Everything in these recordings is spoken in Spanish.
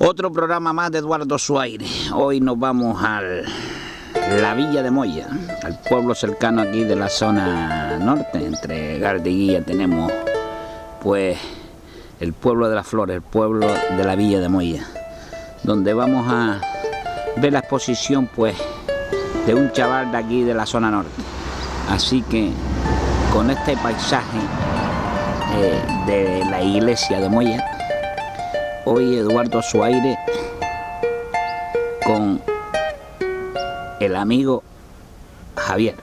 Otro programa más de Eduardo Suaire. Hoy nos vamos a la Villa de Moya, al pueblo cercano aquí de la zona norte. Entre Garde y Guía tenemos pues el pueblo de las flores, el pueblo de la Villa de Moya, donde vamos a ver la exposición pues de un chaval de aquí de la zona norte. Así que con este paisaje de la iglesia de Moya, hoy Eduardo Suaire con el amigo Javier.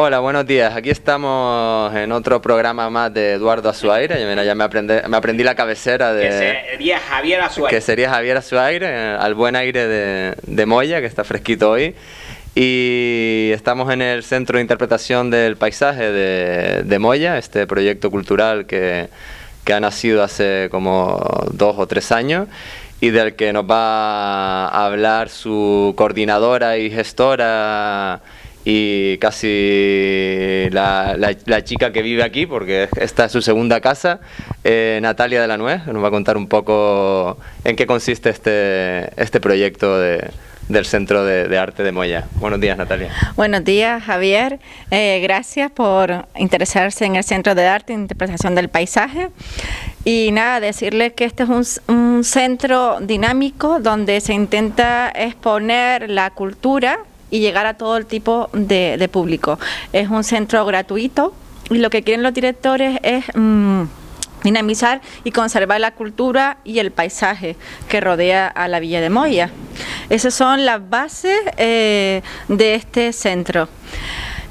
Hola, buenos días. Aquí estamos en otro programa más de Eduardo Azuaire. Ya me aprendí la cabecera de... Que sería Javier Azuaire. Que sería Javier Azuaire, al buen aire de Moya, que está fresquito hoy. Y estamos en el Centro de Interpretación del Paisaje de Moya, este proyecto cultural que ha nacido hace como 2 o 3 años y del que nos va a hablar su coordinadora y gestora y casi la chica que vive aquí, porque esta es su segunda casa, Natalia de la Nuez, que nos va a contar un poco en qué consiste este proyecto del Centro de Arte de Moya. Buenos días, Natalia. Buenos días, Javier. Gracias por interesarse en el Centro de Arte e Interpretación del Paisaje. Y nada, decirle que este es un centro dinámico donde se intenta exponer la cultura y llegar a todo el tipo de público. Es un centro gratuito y lo que quieren los directores es dinamizar y conservar la cultura y el paisaje que rodea a la Villa de Moya. Esas son las bases de este centro.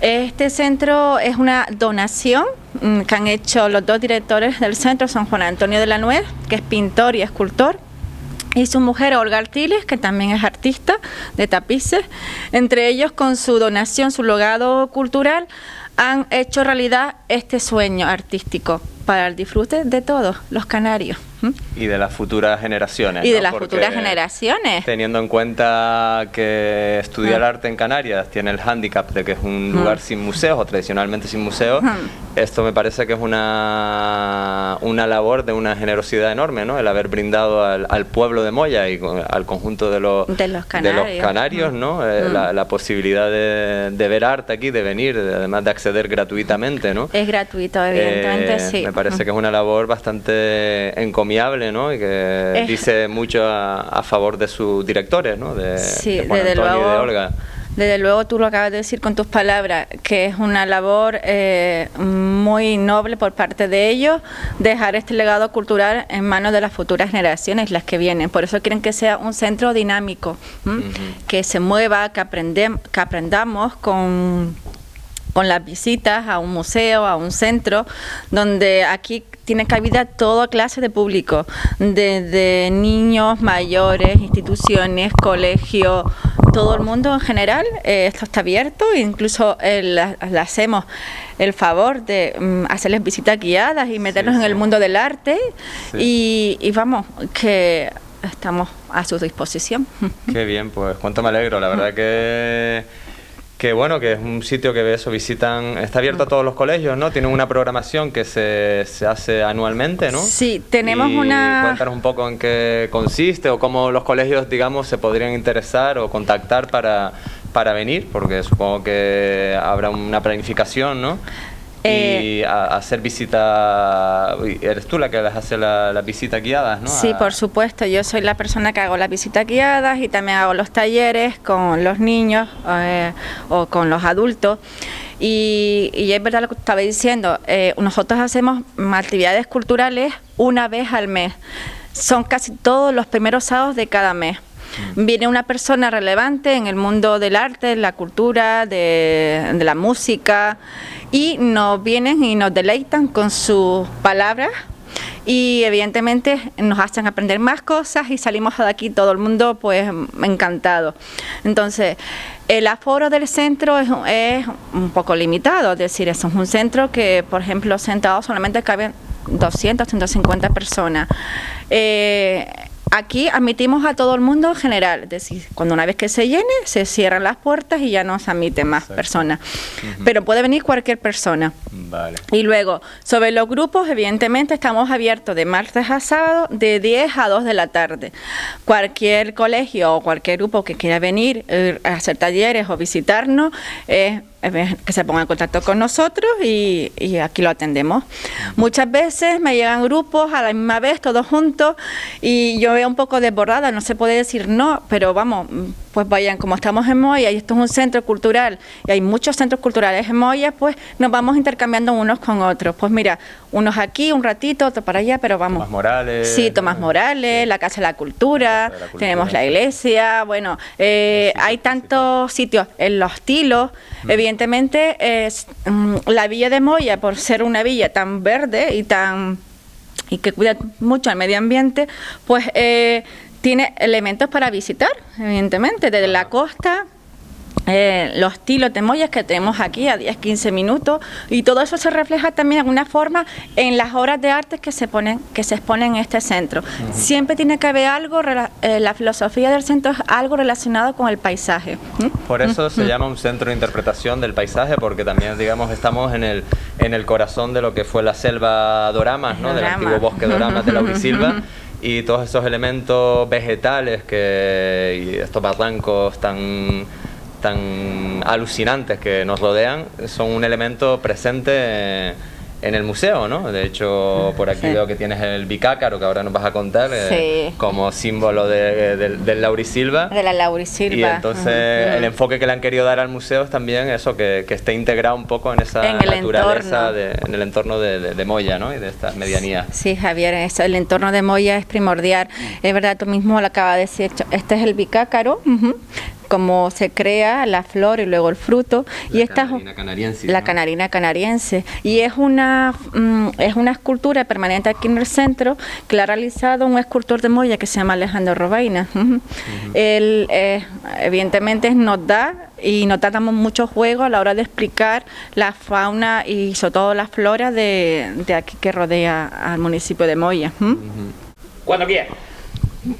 Este centro es una donación que han hecho los 2 directores del centro, son Juan Antonio de la Nuez, que es pintor y escultor, y su mujer Olga Artiles, que también es artista de tapices. Entre ellos, con su donación, su legado cultural, han hecho realidad este sueño artístico para el disfrute de todos los canarios. Y de las futuras generaciones. Y de ¿no? las Porque futuras generaciones. Teniendo en cuenta que estudiar arte en Canarias tiene el hándicap de que es un lugar sin museos, o tradicionalmente sin museos, esto me parece que es una labor de una generosidad enorme, ¿no? El haber brindado al pueblo de Moya y al conjunto de los canarios, ¿no? La posibilidad de ver arte aquí, de venir, además de acceder gratuitamente, ¿no? Es gratuito, evidentemente, sí. Me parece que es una labor bastante encomiable, ¿no? Y que dice mucho a favor de sus directores, ¿no? De Juan Antonio y de Olga. Desde luego tú lo acabas de decir con tus palabras, que es una labor muy noble por parte de ellos, dejar este legado cultural en manos de las futuras generaciones, las que vienen. Por eso quieren que sea un centro dinámico, que se mueva, que aprendamos con las visitas a un museo, a un centro, donde aquí tiene cabida toda clase de público, desde niños, mayores, instituciones, colegios, todo el mundo en general. Esto está abierto, incluso le hacemos el favor de hacerles visitas guiadas y meternos en el mundo del arte, y vamos, que estamos a su disposición. Qué bien, pues cuánto me alegro, la verdad que bueno, que es un sitio que visitan, está abierto a todos los colegios, ¿no? Tienen una programación que se hace anualmente, ¿no? Sí, tenemos Cuéntanos un poco en qué consiste o cómo los colegios, digamos, se podrían interesar o contactar para venir, porque supongo que habrá una planificación, ¿no? Y hacer visita, eres tú la que les hace las visitas guiadas, ¿no? Sí, por supuesto, yo soy la persona que hago las visitas guiadas y también hago los talleres con los niños o con los adultos. Y es verdad lo que estaba diciendo, nosotros hacemos actividades culturales una vez al mes, son casi todos los primeros sábados de cada mes. Viene una persona relevante en el mundo del arte, la cultura, de la música, y nos vienen y nos deleitan con sus palabras y evidentemente nos hacen aprender más cosas y salimos de aquí todo el mundo pues encantado. Entonces, el aforo del centro es un poco limitado, es decir, es un centro que, por ejemplo, sentado solamente caben 200, 150 personas. Aquí admitimos a todo el mundo en general, es decir, cuando una vez que se llene, se cierran las puertas y ya no se admiten más personas. Pero puede venir cualquier persona. Vale. Y luego, sobre los grupos, evidentemente estamos abiertos de martes a sábado de 10 a 2 de la tarde. Cualquier colegio o cualquier grupo que quiera venir a hacer talleres o visitarnos, que se ponga en contacto con nosotros y aquí lo atendemos. Muchas veces me llegan grupos a la misma vez, todos juntos, y yo veo un poco desbordada, no se puede decir no, pero vamos, pues vayan, como estamos en Moya y esto es un centro cultural y hay muchos centros culturales en Moya, pues nos vamos intercambiando unos con otros. Pues mira, unos aquí, un ratito, otro para allá, pero vamos. Tomás Morales. Sí, Tomás Morales, sí. La Casa de la Cultura, tenemos la iglesia, bueno, hay tantos sitios en Los Tilos. Evidentemente, la villa de Moya, por ser una villa tan verde y que cuida mucho al medio ambiente, pues tiene elementos para visitar, evidentemente, desde la costa, los tilos de Moya que tenemos aquí a 10-15 minutos, y todo eso se refleja también de alguna forma en las obras de arte que se exponen en este centro. Siempre tiene que haber algo, la filosofía del centro es algo relacionado con el paisaje. Por eso se llama un centro de interpretación del paisaje, porque también, digamos, estamos en el corazón de lo que fue la selva Doramas, ¿no? Del antiguo bosque Doramas de Laurisilva. Y todos esos elementos vegetales y estos barrancos tan alucinantes que nos rodean son un elemento presente en el museo, ¿no? De hecho, por aquí veo que tienes el bicácaro, que ahora nos vas a contar, como símbolo del Laurisilva. De la Laurisilva. Y entonces el enfoque que le han querido dar al museo es también eso, que esté integrado un poco en esa naturaleza, en el entorno de Moya, ¿no? Y de estas medianías. Sí, Javier, el entorno de Moya es primordial. Es verdad, tú mismo lo acabas de decir, este es el bicácaro. Cómo se crea la flor y luego el fruto. La canarina canariense. La canarina canariense. Y es una escultura permanente aquí en el centro que la ha realizado un escultor de Moya que se llama Alejandro Robaina. Él, evidentemente, nos da mucho juego a la hora de explicar la fauna y sobre todo la flora de aquí que rodea al municipio de Moya. Cuando quieras.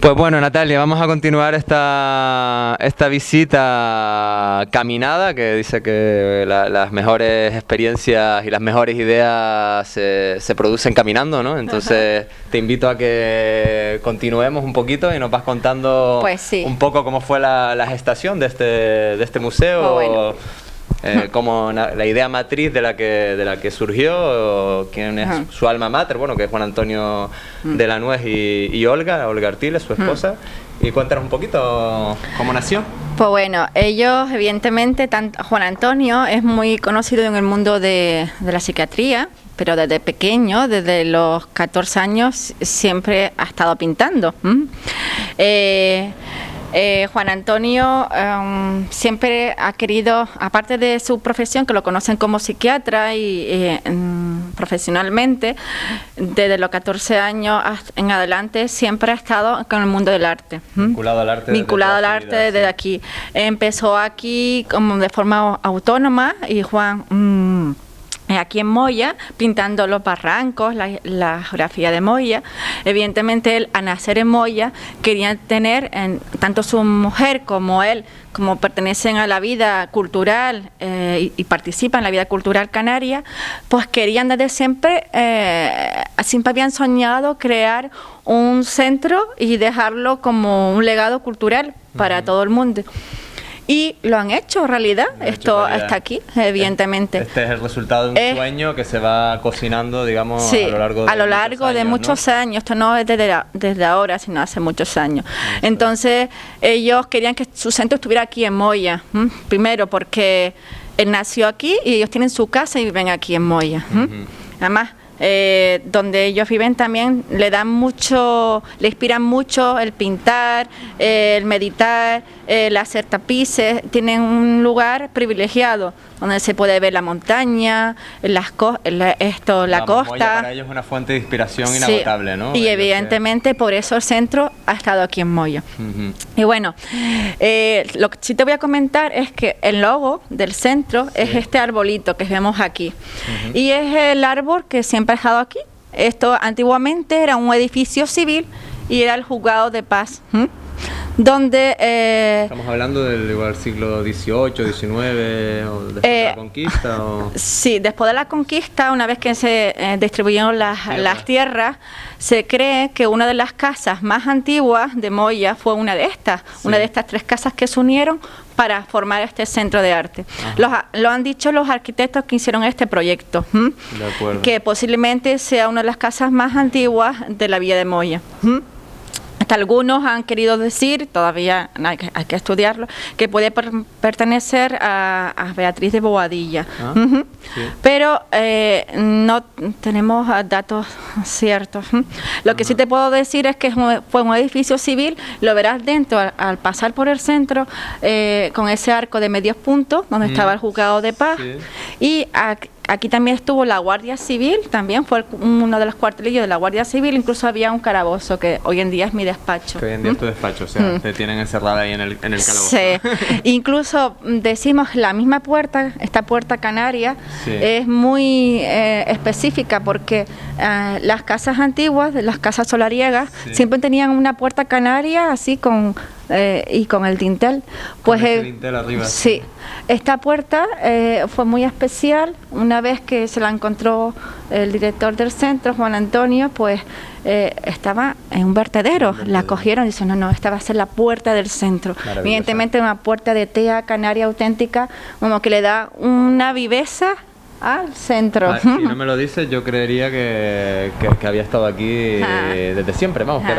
Pues bueno, Natalia, vamos a continuar esta visita caminada, que dice que las mejores experiencias y las mejores ideas se producen caminando, ¿no? Entonces te invito a que continuemos un poquito y nos vas contando un poco cómo fue la gestación de este museo. Bueno. Como la idea matriz de la que surgió, quién es su alma mater, bueno, que es Juan Antonio de la Nuez y Olga Artiles, su esposa. Y cuéntanos un poquito cómo nació. Pues bueno, ellos, evidentemente, Juan Antonio es muy conocido en el mundo de la psiquiatría, pero desde pequeño, desde los 14 años, siempre ha estado pintando. Juan Antonio siempre ha querido, aparte de su profesión, que lo conocen como psiquiatra y profesionalmente, desde los 14 años en adelante siempre ha estado con el mundo del arte. Vinculado al arte. Vinculado al arte desde aquí. Empezó aquí como de forma autónoma y Juan... aquí en Moya, pintando los barrancos, la geografía de Moya. Evidentemente él, al nacer en Moya, quería tener, tanto su mujer como él, como pertenecen a la vida cultural y participan en la vida cultural canaria, pues querían desde siempre, siempre habían soñado crear un centro y dejarlo como un legado cultural para todo el mundo. Y lo han hecho realidad, esto está aquí, evidentemente. Este es el resultado de un sueño que se va cocinando, digamos, sí, a lo largo de muchos años. Esto no es desde ahora, sino hace muchos años. Entonces, ellos querían que su centro estuviera aquí en Moya, primero porque él nació aquí y ellos tienen su casa y viven aquí en Moya. Además, donde ellos viven también le inspiran mucho el pintar, el meditar, el hacer tapices. Tienen un lugar privilegiado donde se puede ver la montaña, la costa. Moya para ellos es una fuente de inspiración inagotable, ¿no? Y evidentemente por eso el centro ha estado aquí en Moya. Y bueno, lo que sí te voy a comentar es que el logo del centro es este arbolito que vemos aquí. Y es el árbol que siempre ha estado aquí. Esto antiguamente era un edificio civil y era el juzgado de paz. Donde estamos hablando del igual siglo XVIII, XIX, o después de la conquista, o... Sí, después de la conquista, una vez que se distribuyeron las tierras, se cree que una de las casas más antiguas de Moya fue una de estas 3 casas que se unieron para formar este centro de arte. Lo han dicho los arquitectos que hicieron este proyecto, De acuerdo. Que posiblemente sea una de las casas más antiguas de la villa de Moya. Hasta algunos han querido decir, todavía hay que estudiarlo, que puede pertenecer a Beatriz de Bobadilla. Pero no tenemos datos ciertos. Lo que sí te puedo decir es que fue un edificio civil, lo verás dentro al pasar por el centro, con ese arco de medios puntos, donde estaba el juzgado de paz. Y aquí también estuvo la Guardia Civil, también fue uno de los cuartelillos de la Guardia Civil, incluso había un calabozo, que hoy en día es mi despacho. Que hoy en día es tu despacho, o sea, te tienen encerrada ahí en el calabozo. Sí, incluso decimos la misma puerta, esta puerta canaria, es muy específica porque las casas antiguas, las casas solariegas, siempre tenían una puerta canaria así y con el dintel. Pues con el dintel arriba. Sí, esta puerta fue muy especial. Una vez que se la encontró el director del centro, Juan Antonio, pues estaba en un vertedero. La cogieron y dicen, no, esta va a ser la puerta del centro. Evidentemente una puerta de tea canaria auténtica, como que le da una viveza al centro. Si no me lo dices, yo creería que había estado aquí desde siempre, vamos, que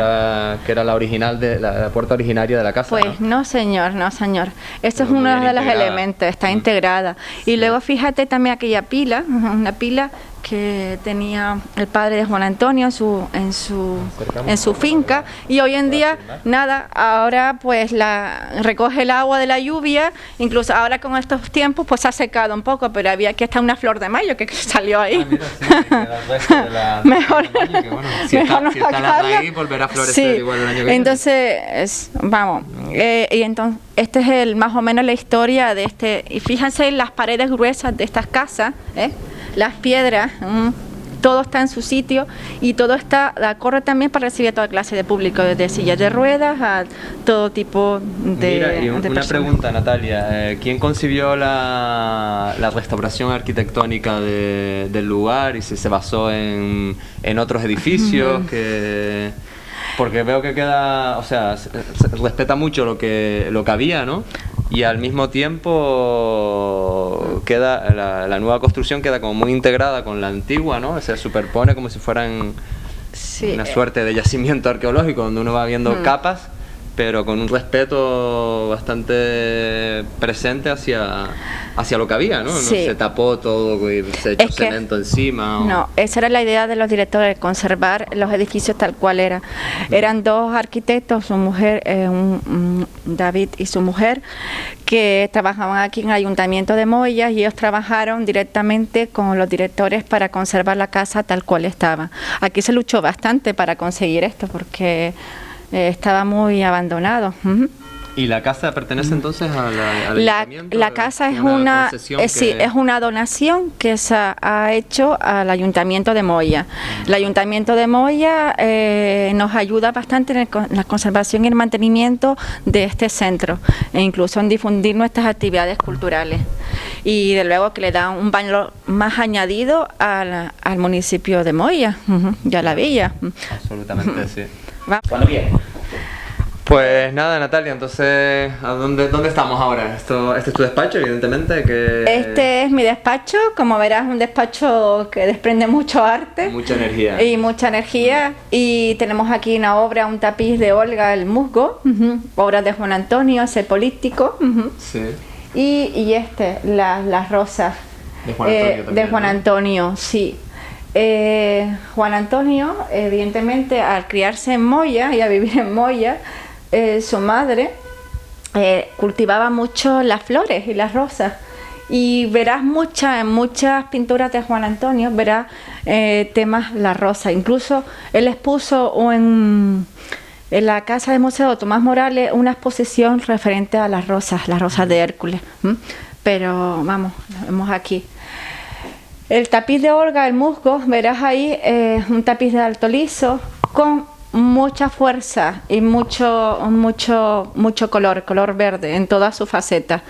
era la original la puerta originaria de la casa. Pues no, señor. Esto es uno de los elementos, está integrada. Y luego fíjate también aquella pila, una pila que tenía el padre de Juan Antonio en su finca, y hoy en día nada, ahora pues recoge el agua de la lluvia, incluso ahora con estos tiempos pues se ha secado un poco, pero había aquí hasta una flor de mayo que salió ahí. Mejor si está la raíz volverá a florecer igual el año que viene. Entonces vamos, y entonces este es más o menos la historia de este, y fíjense en las paredes gruesas de estas casas, las piedras, todo está en su sitio y todo está de acuerdo también para recibir a toda clase de público, desde sillas de ruedas a todo tipo de Mira, y una personas. pregunta, Natalia, ¿quién concibió la restauración arquitectónica del lugar y si se basó en otros edificios? Porque veo que queda, o sea, se respeta mucho lo que había, ¿no? Y al mismo tiempo queda la nueva construcción queda como muy integrada con la antigua, ¿no? Se superpone como si fueran una suerte de yacimiento arqueológico donde uno va viendo capas, pero con un respeto bastante presente hacia lo que había, ¿no? No se tapó todo y se echó cemento encima. No, esa era la idea de los directores, conservar los edificios tal cual era. Eran 2 arquitectos, su mujer, David y su mujer, que trabajaban aquí en el Ayuntamiento de Moya, y ellos trabajaron directamente con los directores para conservar la casa tal cual estaba. Aquí se luchó bastante para conseguir esto porque estaba muy abandonado. ¿Y la casa pertenece entonces al ayuntamiento? La casa es una donación que se ha hecho al Ayuntamiento de Moya. El Ayuntamiento de Moya nos ayuda bastante en la conservación y el mantenimiento de este centro, e incluso en difundir nuestras actividades culturales. Y de luego que le da un valor más añadido al municipio de Moya y a la villa. Absolutamente, sí. Cuando quieras. Pues nada, Natalia, entonces, ¿dónde estamos ahora? Este es tu despacho, evidentemente. Este es mi despacho, como verás, un despacho que desprende mucho arte. Mucha energía. Y mucha energía. Y tenemos aquí una obra, un tapiz de Olga el Musgo, obras de Juan Antonio, ese político. Sí. Y las rosas de Juan Antonio, también, de Juan Antonio, sí. Juan Antonio, evidentemente, al criarse en Moya y a vivir en Moya, su madre cultivaba mucho las flores y las rosas. Y verás en muchas pinturas de Juan Antonio, verás temas la rosa. Incluso él expuso en la Casa de Museo de Tomás Morales una exposición referente a las rosas de Hércules. Pero vamos, lo vemos aquí. El tapiz de Olga, el musgo, verás ahí un tapiz de alto liso con mucha fuerza y mucho color verde en todas sus facetas.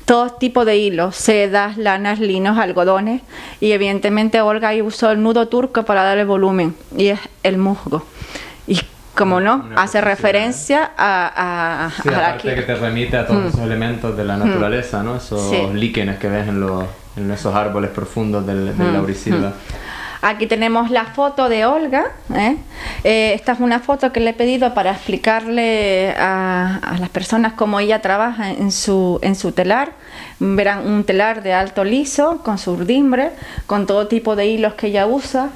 Todo tipo de hilos, sedas, lanas, linos, algodones, y evidentemente Olga ahí usó el nudo turco para darle volumen, y es el musgo. Y como no, hace referencia a sí, aparte que te remite a todos esos elementos de la naturaleza, ¿no? Esos líquenes que ves en esos árboles profundos del laurisilva. Aquí tenemos la foto de Olga. Esta es una foto que le he pedido para explicarle a las personas cómo ella trabaja en su telar. Verán un telar de alto liso, con su urdimbre, con todo tipo de hilos que ella usa.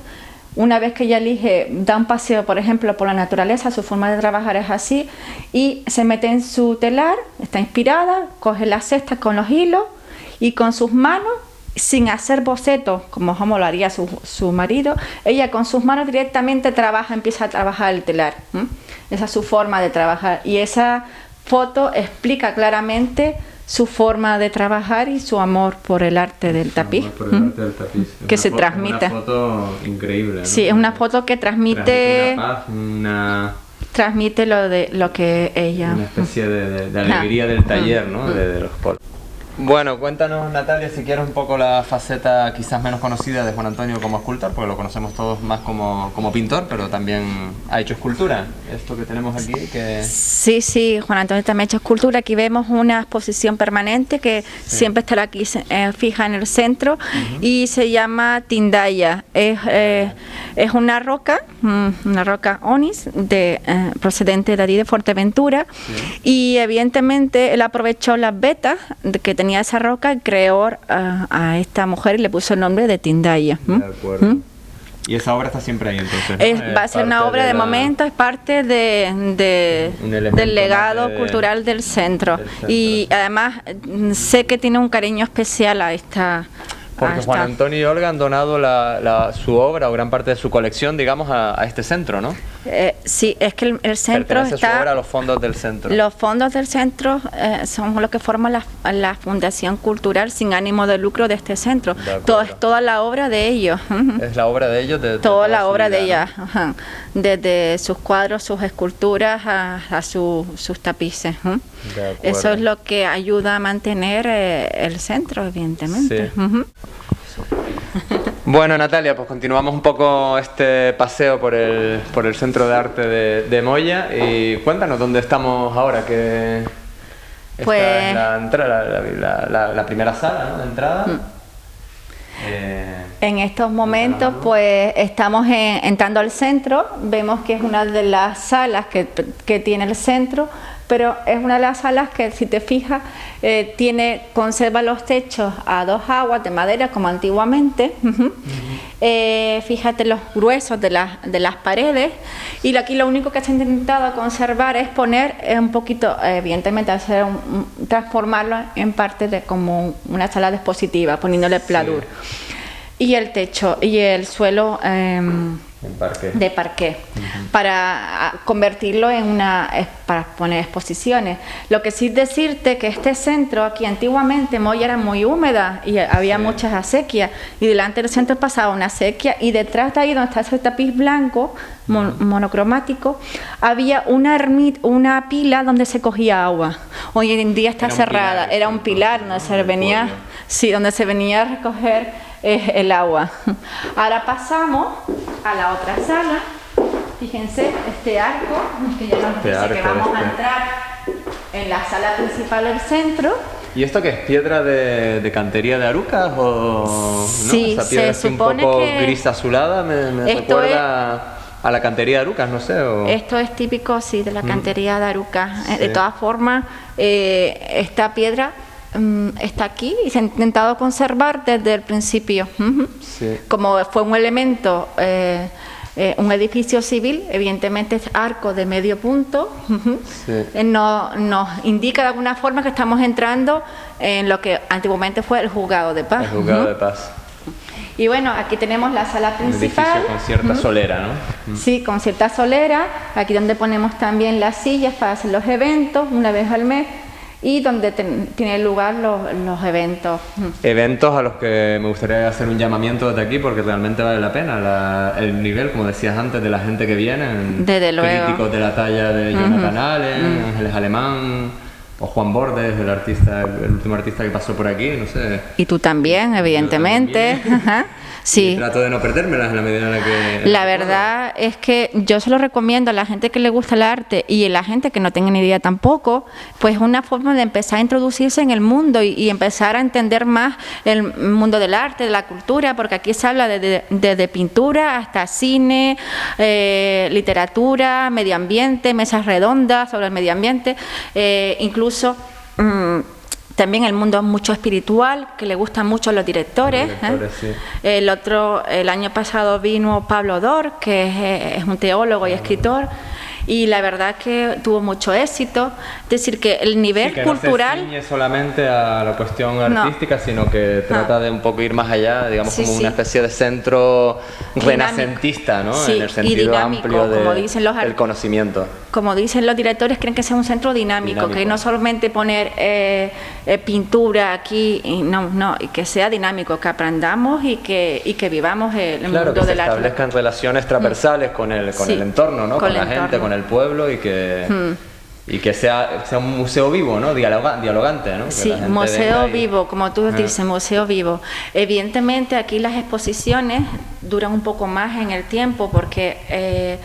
Una vez que ella elige, da un paseo, por ejemplo, por la naturaleza, su forma de trabajar es así, y se mete en su telar, está inspirada, coge la cesta con los hilos y con sus manos, sin hacer bocetos, como lo haría su marido, ella con sus manos directamente empieza a trabajar el telar. Esa es su forma de trabajar, y esa foto explica claramente su forma de trabajar y su amor por el arte del tapiz. Por el arte del tapiz. Que se transmite. Es una foto increíble, ¿no? Sí, es una foto que transmite una paz, transmite lo que ella... Una especie de alegría del taller, ¿no? De los polos. Bueno, cuéntanos, Natalia, si quieres un poco la faceta quizás menos conocida de Juan Antonio como escultor, porque lo conocemos todos más como pintor, pero también ha hecho escultura. Esto que tenemos aquí, que... Sí, Juan Antonio también ha hecho escultura. Aquí vemos una exposición permanente que siempre estará aquí fija en el centro, y se llama Tindaya. Es una roca onis procedente de allí de Fuerteventura, y evidentemente él aprovechó las vetas que tenía esa roca y creó a esta mujer y le puso el nombre de Tindaya. De acuerdo. Y esa obra está siempre ahí, entonces, ¿no? Va a ser una obra de momento, es parte del legado cultural del centro. Y además sé que tiene un cariño especial a esta... Porque Juan Antonio y Olga han donado su obra o gran parte de su colección, digamos, a este centro, ¿no? Sí, es que el centro está... Su obra a los fondos del centro. Los fondos del centro son lo que forman la Fundación Cultural sin ánimo de lucro de este centro. Es toda la obra de ellos. Es la obra de ellos. Toda la obra de ellas. Desde sus cuadros, sus esculturas, a sus tapices. Eso es lo que ayuda a mantener el centro, evidentemente. Sí. Bueno, Natalia, pues continuamos un poco este paseo por el Centro de Arte de Moya, y cuéntanos dónde estamos ahora, que esta es la entrada, la primera sala, ¿no?, de entrada. En estos momentos pues estamos entrando al centro. Vemos que es una de las salas que tiene el centro, pero es una de las salas que, si te fijas, conserva los techos a dos aguas de madera como antiguamente. Fíjate los gruesos de las paredes, y aquí lo único que se ha intentado conservar es poner un poquito, evidentemente transformarlo en parte de como una sala dispositiva, poniéndole pladur. Y el techo y el suelo de parqué, para convertirlo para poner exposiciones. Lo que sí decirte que este centro aquí antiguamente Moya era muy húmeda y había muchas acequias, y delante del centro pasaba una acequia, y detrás de ahí donde está ese tapiz blanco monocromático había una pila donde se cogía agua. Hoy en día está cerrada, era un pilar donde se venía a recoger el agua. Ahora pasamos a la otra sala. Fíjense este arco, que ya nos dice que vamos a entrar en la sala principal del centro. ¿Y esto qué es? ¿Piedra de cantería de Arucas? ¿O no? Sí, esa piedra se un supone poco que gris azulada me recuerda a la cantería de Arucas, no sé. Esto es típico, sí, de la cantería de Arucas. De todas formas, esta piedra está aquí y se ha intentado conservar desde el principio. Sí. Como fue un elemento, un edificio civil, evidentemente es arco de medio punto, Sí. nos indica de alguna forma que estamos entrando en lo que antiguamente fue el juzgado de paz. El juzgado de paz. Y bueno, aquí tenemos la sala Un principal. edificio con cierta solera, ¿no? Sí, con cierta solera, aquí donde ponemos también las sillas para hacer los eventos una vez al mes y donde tienen lugar los eventos. Eventos a los que me gustaría hacer un llamamiento desde aquí porque realmente vale la pena el nivel, como decías antes, de la gente que viene, Desde luego. críticos de la talla de Jonathan Allen, Ángeles Alemán o Juan Bordes, el último artista que pasó por aquí, no sé. Y tú también, evidentemente. Yo también. Ajá. Sí. Y trato de no perdérmelas en la medida en la que... La verdad es que yo se lo recomiendo a la gente que le gusta el arte y a la gente que no tenga ni idea tampoco, pues una forma de empezar a introducirse en el mundo y empezar a entender más el mundo del arte, de la cultura, porque aquí se habla desde pintura hasta cine, literatura, medio ambiente, mesas redondas sobre el medio ambiente, incluso... también el mundo mucho espiritual, que le gustan mucho a los directores. Sí. El año pasado vino Pablo Dor, que es un teólogo y escritor, y la verdad que tuvo mucho éxito. Es decir, que el nivel Sí, que cultural... no se ciñe solamente a la cuestión artística, sino que trata de un poco ir más allá, digamos, Sí, como sí. una especie de centro renacentista, ¿no? Sí, En el y sentido dinámico, amplio como dicen los del conocimiento. Como dicen los directores, creen que sea un centro dinámico, que no solamente poner pintura aquí, y no, y que sea dinámico, que aprendamos y que vivamos el mundo Que se del arte. establezcan relaciones transversales con el Sí, entorno, ¿no? con Con la el gente, entorno. con el pueblo y que sea un museo vivo, ¿no? Dialogante, ¿no? Que Sí, la gente museo venga y- vivo, como tú dices, museo vivo. Evidentemente aquí las exposiciones duran un poco más en el tiempo porque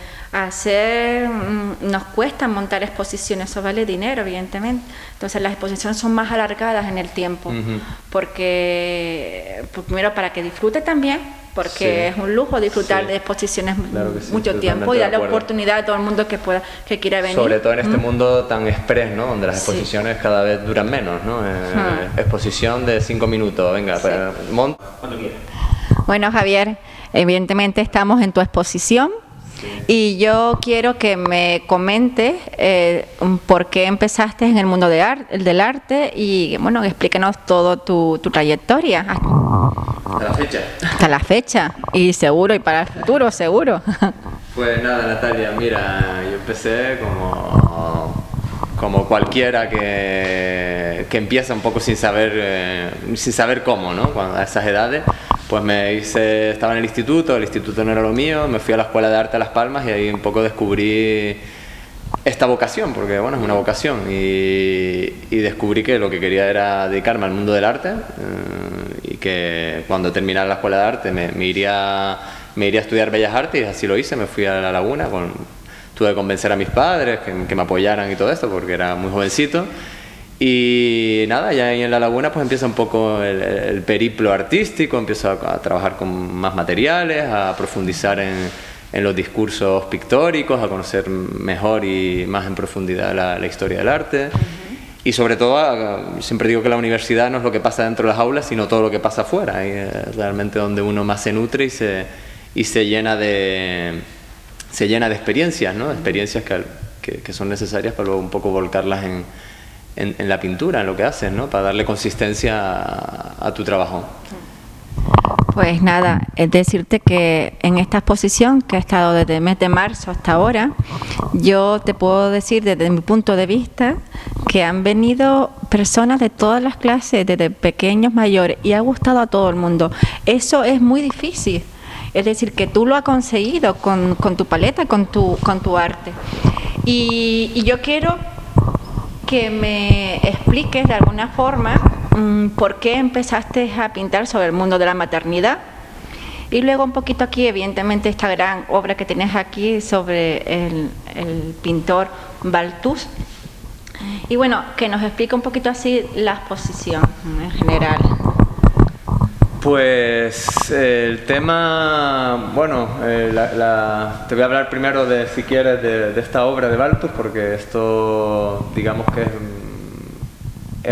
nos cuesta montar exposiciones, eso vale dinero, evidentemente. Entonces las exposiciones son más alargadas en el tiempo, porque primero para que disfrute también, porque Sí. es un lujo disfrutar Sí. de exposiciones Claro que sí, mucho totalmente tiempo y de darle acuerdo. oportunidad a todo el mundo que quiera venir. Sobre todo en este mundo tan express, ¿no? Donde las Sí. exposiciones cada vez duran menos, ¿no? Exposición de 5 minutos, venga, monta cuando quieras. Bueno, Javier, evidentemente estamos en tu exposición y yo quiero que me comentes por qué empezaste en el mundo del arte y, bueno, explícanos todo tu trayectoria Hasta la fecha. hasta la fecha y seguro y para el futuro, seguro. Pues nada, Natalia, mira, yo empecé como cualquiera que empieza un poco sin saber cómo, ¿no? Cuando a esas edades, pues estaba en el instituto no era lo mío, me fui a la Escuela de Arte a Las Palmas y ahí un poco descubrí esta vocación, porque bueno, es una vocación y descubrí que lo que quería era dedicarme al mundo del arte y que cuando terminara la Escuela de Arte me iría a estudiar Bellas Artes y así lo hice, me fui a La Laguna, tuve que convencer a mis padres que me apoyaran y todo esto porque era muy jovencito y nada, ya ahí en La Laguna pues empieza un poco el periplo artístico, empiezo a trabajar con más materiales, a profundizar en los discursos pictóricos, a conocer mejor y más en profundidad la historia del arte. Y sobre todo, siempre digo que la universidad no es lo que pasa dentro de las aulas, sino todo lo que pasa afuera. Ahí es realmente donde uno más se nutre y se llena de experiencias, ¿no? Experiencias que son necesarias para luego un poco volcarlas en la pintura, en lo que haces, ¿no? Para darle consistencia a tu trabajo. Pues nada, es decirte que en esta exposición que ha estado desde el mes de marzo hasta ahora, yo te puedo decir desde mi punto de vista que han venido personas de todas las clases, desde pequeños, mayores, y ha gustado a todo el mundo. Eso es muy difícil, es decir, que tú lo has conseguido con tu paleta, con tu arte. Y yo quiero que me expliques de alguna forma por qué empezaste a pintar sobre el mundo de la maternidad y luego un poquito aquí, evidentemente, esta gran obra que tienes aquí sobre el pintor Balthus. Y bueno, que nos explique un poquito así la exposición en general. Pues el tema, bueno, te voy a hablar primero si quieres, de esta obra de Balthus, porque esto, digamos que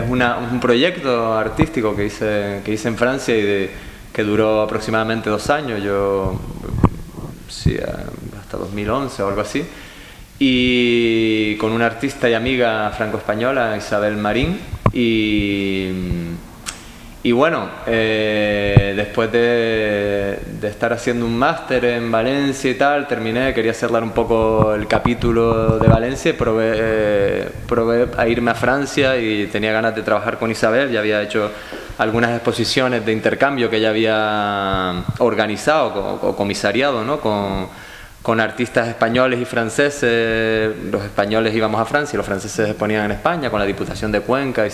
un proyecto artístico que hice en Francia y que duró aproximadamente 2 años, sí, hasta 2011 o algo así, y con una artista y amiga franco-española, Isabel Marín, y bueno, después de estar haciendo un máster en Valencia y tal, quería cerrar un poco el capítulo de Valencia y probé a irme a Francia y tenía ganas de trabajar con Isabel. Ya había hecho algunas exposiciones de intercambio que ella había organizado o comisariado, ¿no? Con artistas españoles y franceses. Los españoles íbamos a Francia y los franceses se exponían en España con la Diputación de Cuenca y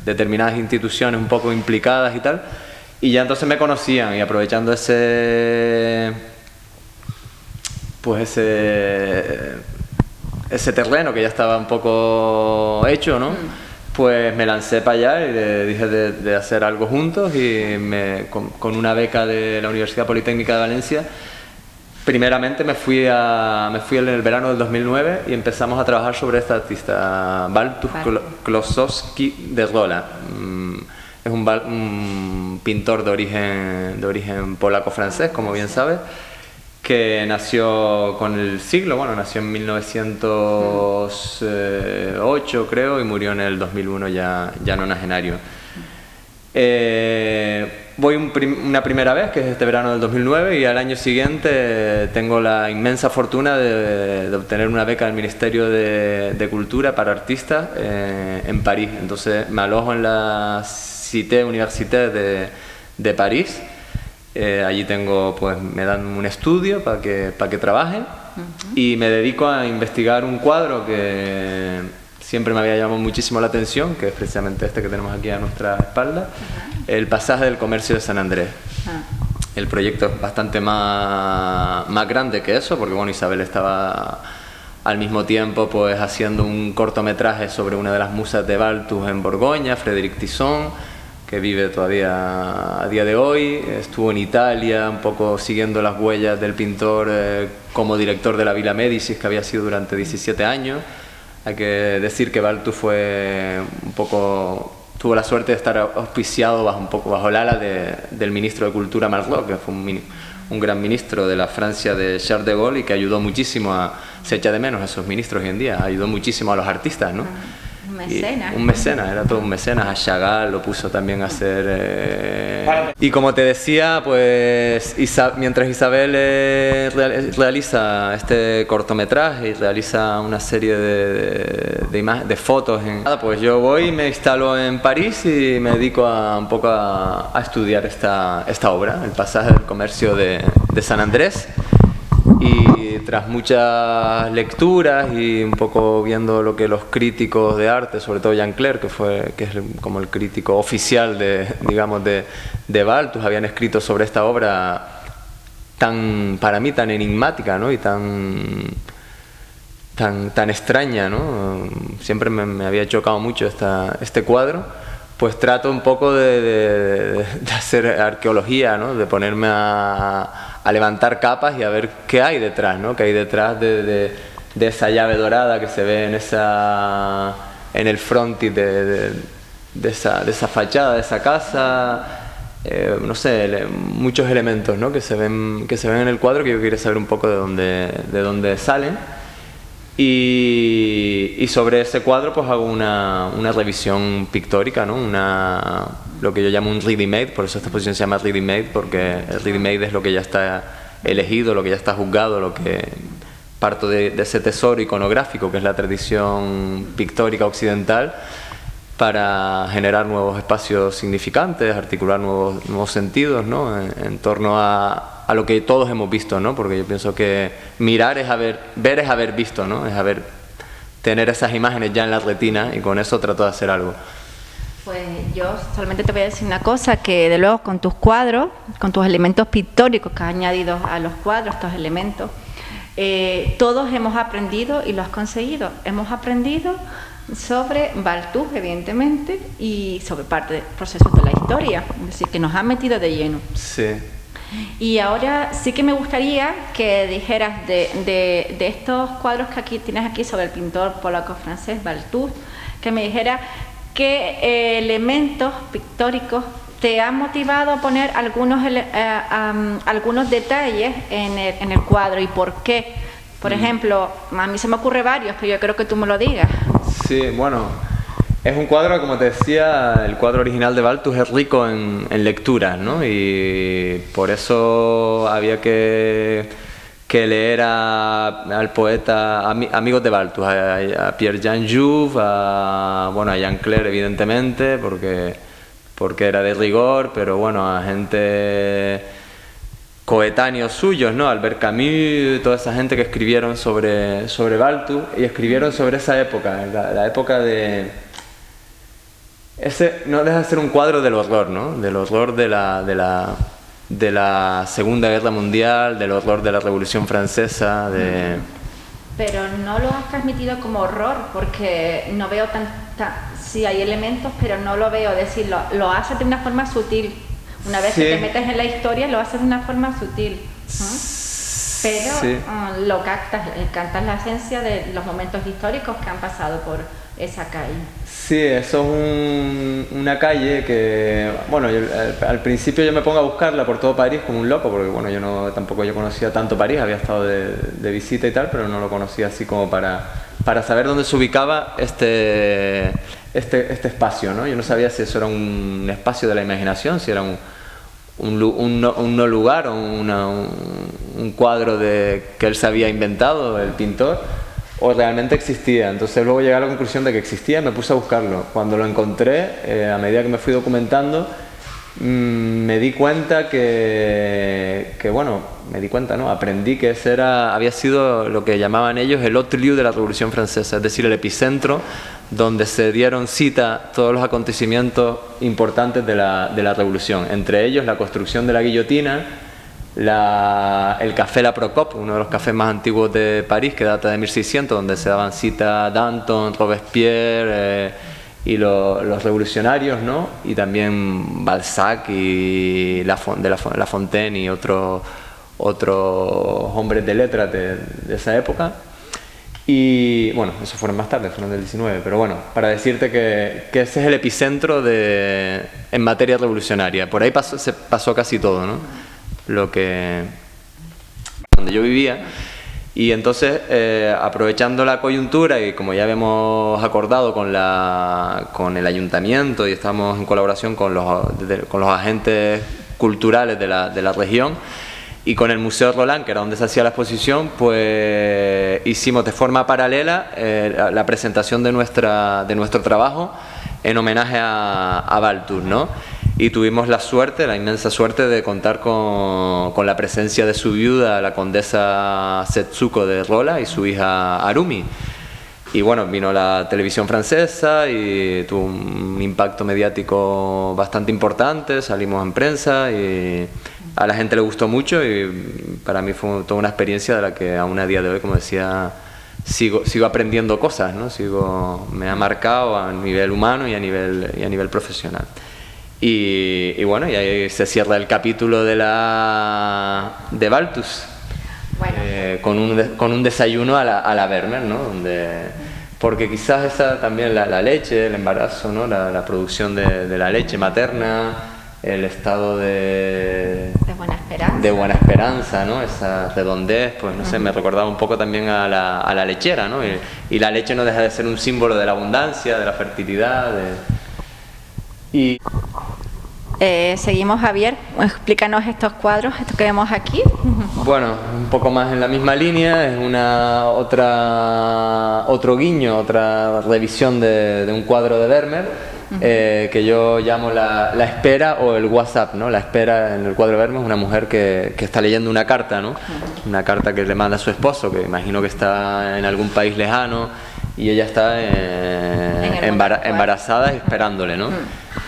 determinadas instituciones un poco implicadas y tal. Y ya entonces me conocían, y aprovechando ese terreno que ya estaba un poco hecho, ¿no? Pues me lancé para allá y le dije de hacer algo juntos, y con una beca de la Universidad Politécnica de Valencia. Primeramente me fui en el verano del 2009 y empezamos a trabajar sobre esta artista, Bartusz Klosowski de Rola. Es un pintor de origen polaco-francés, como bien sabes, que nació con el siglo, nació en 1908 creo, y murió en el 2001 ya nonagenario. Voy una primera vez, que es este verano del 2009, y al año siguiente tengo la inmensa fortuna de obtener una beca del Ministerio de Cultura para artistas en París. Entonces me alojo en la Cité Université de París. Allí me dan un estudio para que trabaje, y me dedico a investigar un cuadro que siempre me había llamado muchísimo la atención, que es precisamente este que tenemos aquí a nuestra espalda, el pasaje del comercio de San Andrés. El proyecto es bastante más grande que eso, porque Isabel estaba al mismo tiempo pues haciendo un cortometraje sobre una de las musas de Bartusz en Borgoña, Frédéric Tisson, que vive todavía a día de hoy. Estuvo en Italia un poco siguiendo las huellas del pintor como director de la Villa Médicis, que había sido durante 17 años. Hay que decir que Bartusz tuvo la suerte de estar auspiciado bajo el ala del ministro de Cultura Marlot, que fue un gran ministro de la Francia de Charles de Gaulle, y que ayudó muchísimo se echa de menos a esos ministros hoy en día, ayudó muchísimo a los artistas, ¿no? Un mecenas. Un mecenas, era todo un mecenas. A Chagall lo puso también a hacer. Y como te decía, pues mientras Isabel realiza este cortometraje y realiza una serie de fotos, pues yo voy y me instalo en París y me dedico un poco a estudiar esta obra, el pasaje del comercio de San Andrés. Y tras muchas lecturas y un poco viendo lo que los críticos de arte, sobre todo Jean Clair, que es como el crítico oficial de Bartusz, habían escrito sobre esta obra para mí tan enigmática, ¿no? Y tan extraña, ¿no? Siempre me había chocado mucho este cuadro. Pues trato un poco de hacer arqueología, ¿no? De ponerme a levantar capas y a ver qué hay detrás, ¿no? Qué hay detrás de esa llave dorada que se ve en el frontis de esa fachada de esa casa. No sé, muchos elementos, ¿no? que se ven en el cuadro, que yo quería saber un poco de dónde salen. Y sobre ese cuadro pues hago una revisión pictórica, ¿no? Lo que yo llamo un ready-made. Por eso esta exposición se llama ready-made, porque el ready-made es lo que ya está elegido, lo que ya está juzgado, lo que parto de ese tesoro iconográfico que es la tradición pictórica occidental, para generar nuevos espacios significantes, articular nuevos sentidos, ¿no? En torno a lo que todos hemos visto, ¿no? Porque yo pienso que ver es haber visto, ¿no? Es tener esas imágenes ya en la retina, y con eso trato de hacer algo. Pues yo solamente te voy a decir una cosa, que de luego con tus cuadros, con tus elementos pictóricos que has añadido a los cuadros, estos elementos, todos hemos aprendido, y lo has conseguido, hemos aprendido sobre Bartusz, evidentemente, y sobre parte de procesos de la historia, es decir, que nos ha metido de lleno. Sí. Y ahora sí que me gustaría que dijeras de estos cuadros que tienes aquí sobre el pintor polaco-francés Bartusz, que me dijeras ¿qué elementos pictóricos te han motivado a poner algunos detalles en el cuadro y por qué? Por ejemplo, a mí se me ocurre varios, pero yo creo que tú me lo digas. Sí, bueno, es un cuadro, como te decía, el cuadro original de Balthus es rico en lecturas, ¿no? Y por eso había que leer al poeta, amigos de Balthus, a Pierre-Jean Jouve, a Jean Clair, evidentemente, porque era de rigor, pero bueno, a gente coetáneos suyos, ¿no? Albert Camus, toda esa gente que escribieron sobre Balthus y escribieron sobre esa época, la época de... Ese no deja de ser un cuadro del horror, ¿no? Del horror de la Segunda Guerra Mundial, del horror de la Revolución Francesa, de... Pero no lo has transmitido como horror, porque no veo sí hay elementos, pero no lo veo decirlo. Lo haces de una forma sutil. Una vez que te metes en la historia, lo haces de una forma sutil. Pero lo cantas la esencia de los momentos históricos que han pasado por esa calle. Sí, eso es una calle que, bueno, al principio yo me pongo a buscarla por todo París como un loco, porque bueno, tampoco yo conocía tanto París, había estado de visita y tal, pero no lo conocía así como para saber dónde se ubicaba este espacio, ¿no? Yo no sabía si eso era un espacio de la imaginación, si era un no lugar o un cuadro que él se había inventado, el pintor, o realmente existía. Entonces luego llegué a la conclusión de que existía y me puse a buscarlo. Cuando lo encontré, a medida que me fui documentando, me di cuenta aprendí que ese había sido lo que llamaban ellos el haut lieu de la Revolución Francesa, es decir, el epicentro donde se dieron cita todos los acontecimientos importantes de la Revolución, entre ellos la construcción de la guillotina, el café La Procope, uno de los cafés más antiguos de París, que data de 1600, donde se daban cita Danton, Robespierre y los revolucionarios, ¿no? Y también Balzac y La Fontaine y otros hombres de letras de esa época. Y bueno, esos fueron más tarde, fueron del 19, pero bueno, para decirte que ese es el epicentro en materia revolucionaria. Por ahí se pasó casi todo, ¿no? Donde yo vivía. Y entonces, aprovechando la coyuntura y como ya habíamos acordado con el ayuntamiento y estamos en colaboración con los agentes culturales de la región y con el Museo Roland, que era donde se hacía la exposición, pues hicimos de forma paralela la presentación de nuestro trabajo en homenaje a Balthus, ¿no? Y tuvimos la inmensa suerte de contar con la presencia de su viuda, la condesa Setsuko de Rola, y su hija Harumi. Y bueno, vino la televisión francesa y tuvo un impacto mediático bastante importante, salimos en prensa y a la gente le gustó mucho y para mí fue toda una experiencia de la que aún a día de hoy, como decía, sigo aprendiendo cosas, ¿no? Me ha marcado a nivel humano y a nivel profesional. Y bueno, y ahí se cierra el capítulo de Balthus, bueno. Con un desayuno a la Vermeer, ¿no? Porque quizás esa también la leche, el embarazo, ¿no? La producción de la leche materna, el estado de buena esperanza, ¿no? Esa redondez, pues no sé, me recordaba un poco también a la lechera, ¿no? Y la leche no deja de ser un símbolo de la abundancia, de la fertilidad, seguimos, Javier, explícanos estos cuadros, esto que vemos aquí. Bueno, un poco más en la misma línea, es otro guiño, otra revisión de un cuadro de Vermeer, que yo llamo la espera o el WhatsApp, ¿no? La espera en el cuadro de Vermeer es una mujer que está leyendo una carta, ¿no? Una carta que le manda a su esposo, que imagino que está en algún país lejano, y ella está embarazada esperándole, ¿no?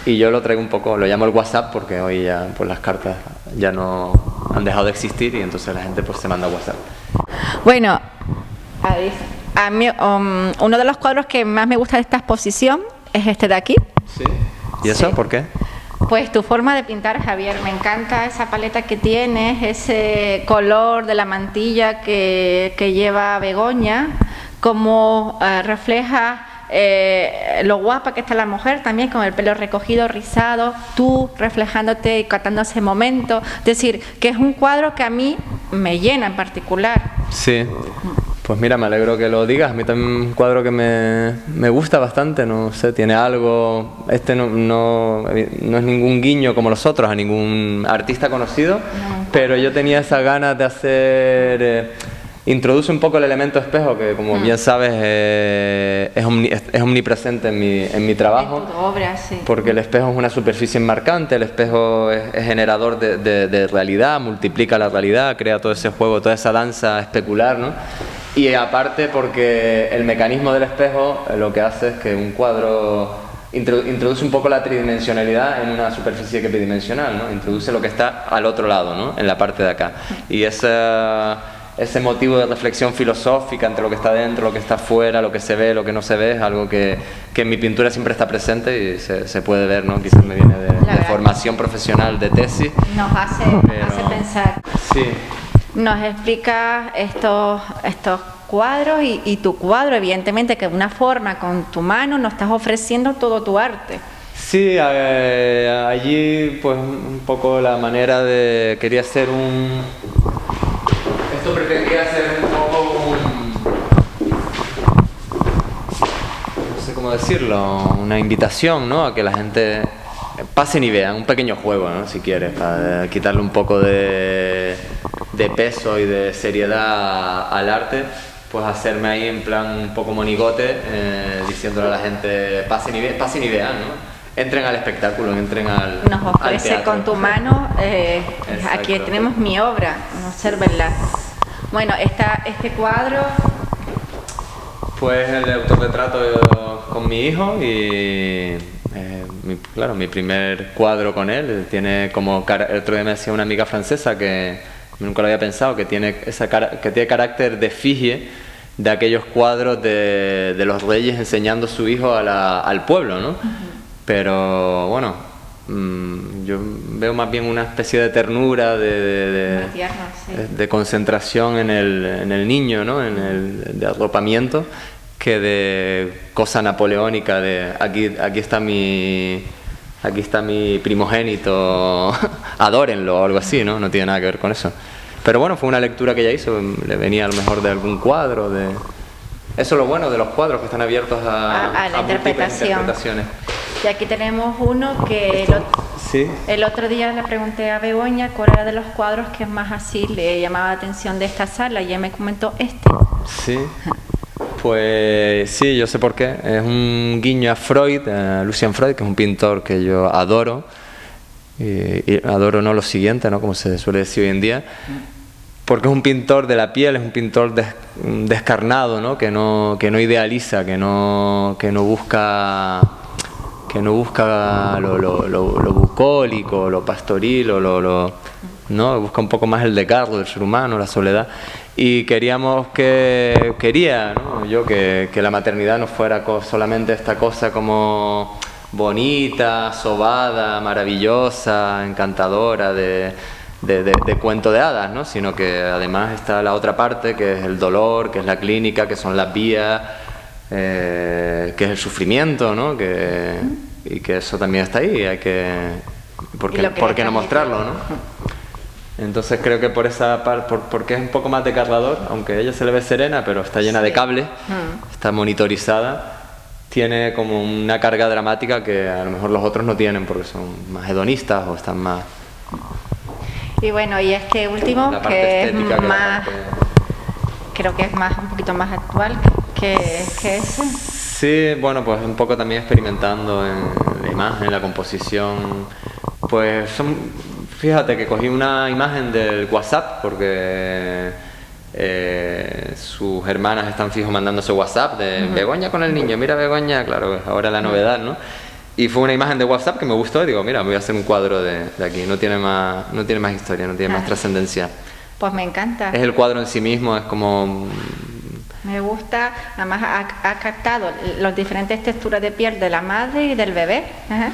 Y yo lo traigo un poco, lo llamo el WhatsApp porque hoy ya pues las cartas ya no han dejado de existir y entonces la gente pues se manda WhatsApp. Bueno, a mí uno de los cuadros que más me gusta de esta exposición es este de aquí. ¿Sí? ¿Y eso? Sí. ¿Por qué? Pues tu forma de pintar, Javier, me encanta esa paleta que tienes, ese color de la mantilla que lleva Begoña, cómo refleja lo guapa que está la mujer también, con el pelo recogido, rizado, tú reflejándote y captando ese momento. Es decir, que es un cuadro que a mí me llena en particular. Sí. Pues mira, me alegro que lo digas. A mí también es un cuadro que me gusta bastante, no sé, tiene algo... Este no es ningún guiño como los otros a ningún artista conocido, pero yo tenía esa ganas de hacer... introduce un poco el elemento espejo, que como bien sabes es omnipresente en mi trabajo. En tu obra, sí. Porque el espejo es una superficie enmarcante, el espejo es generador de realidad, multiplica la realidad, crea todo ese juego, toda esa danza especular, ¿no? Y aparte porque el mecanismo del espejo lo que hace es que un cuadro introduce un poco la tridimensionalidad en una superficie que es bidimensional, ¿no? Introduce lo que está al otro lado, ¿no? En la parte de acá. Y ese motivo de reflexión filosófica entre lo que está dentro, lo que está fuera, lo que se ve, lo que no se ve, es algo que en mi pintura siempre está presente y se puede ver, ¿no? Quizás me viene de formación profesional, de tesis. Nos hace pensar. Sí. Nos explica estos cuadros y tu cuadro, evidentemente, que de una forma con tu mano nos estás ofreciendo todo tu arte. Sí, allí pues un poco la manera de... quería hacer Esto pretendía ser un poco no sé cómo decirlo, una invitación, ¿no? A que la gente pasen y vean, un pequeño juego, ¿no? Si quieres, para quitarle un poco de peso y de seriedad al arte, pues hacerme ahí en plan un poco monigote, diciéndole a la gente pasen y vean, ¿no? Entren al espectáculo, entren al Nos ofrece al teatro. con tu mano, aquí tenemos mi obra, obsérvenla. Bueno, este cuadro... Pues el autorretrato con mi hijo y mi primer cuadro con él. Tiene como el otro día me decía una amiga francesa que nunca lo había pensado, que tiene carácter de efigie de aquellos cuadros de los reyes enseñando a su hijo al pueblo, ¿no? Pero bueno, yo veo más bien una especie de ternura, de concentración en el niño, ¿no? De arropamiento, que de cosa napoleónica de aquí está mi primogénito, adórenlo o algo así, ¿no? No tiene nada que ver con eso. Pero bueno, fue una lectura que ella hizo, le venía a lo mejor de algún cuadro, eso es lo bueno de los cuadros, que están abiertos a la interpretaciones. Y aquí tenemos uno que el otro día le pregunté a Begoña cuál era de los cuadros que más así le llamaba la atención de esta sala y ella me comentó este. Sí, pues sí, yo sé por qué. Es un guiño a Freud, a Lucian Freud, que es un pintor que yo adoro. Y adoro no lo siguiente, ¿no? Como se suele decir hoy en día. Porque es un pintor de la piel, es un pintor descarnado, ¿no? Que no idealiza, que no busca lo bucólico, lo pastoril, ¿no? Busca un poco más el desgarro del ser humano, la soledad. Y quería, ¿no? Yo que la maternidad no fuera solamente esta cosa como bonita, sobada, maravillosa, encantadora de cuento de hadas, ¿no? Sino que además está la otra parte, que es el dolor, que es la clínica, que son las vías, que es el sufrimiento, ¿no? Y que eso también está ahí, ¿por qué no mostrarlo, ¿no? Entonces creo que por esa parte, porque es un poco más desgarrador, aunque ella se le ve serena, pero está llena de cables, está monitorizada, tiene como una carga dramática que a lo mejor los otros no tienen porque son más hedonistas o están más... Y bueno, y este último, que es más... Creo que es un poquito más actual que ese. Sí, bueno, pues un poco también experimentando en la imagen, en la composición. Pues fíjate que cogí una imagen del WhatsApp porque sus hermanas están fijo mandándose WhatsApp de Begoña con el niño, mira Begoña, claro, ahora la novedad, ¿no? Y fue una imagen de WhatsApp que me gustó y digo, mira, voy a hacer un cuadro de aquí, no tiene más historia, no tiene más trascendencia. Pues me encanta. Es el cuadro en sí mismo, es como... Me gusta, además ha captado las diferentes texturas de piel de la madre y del bebé.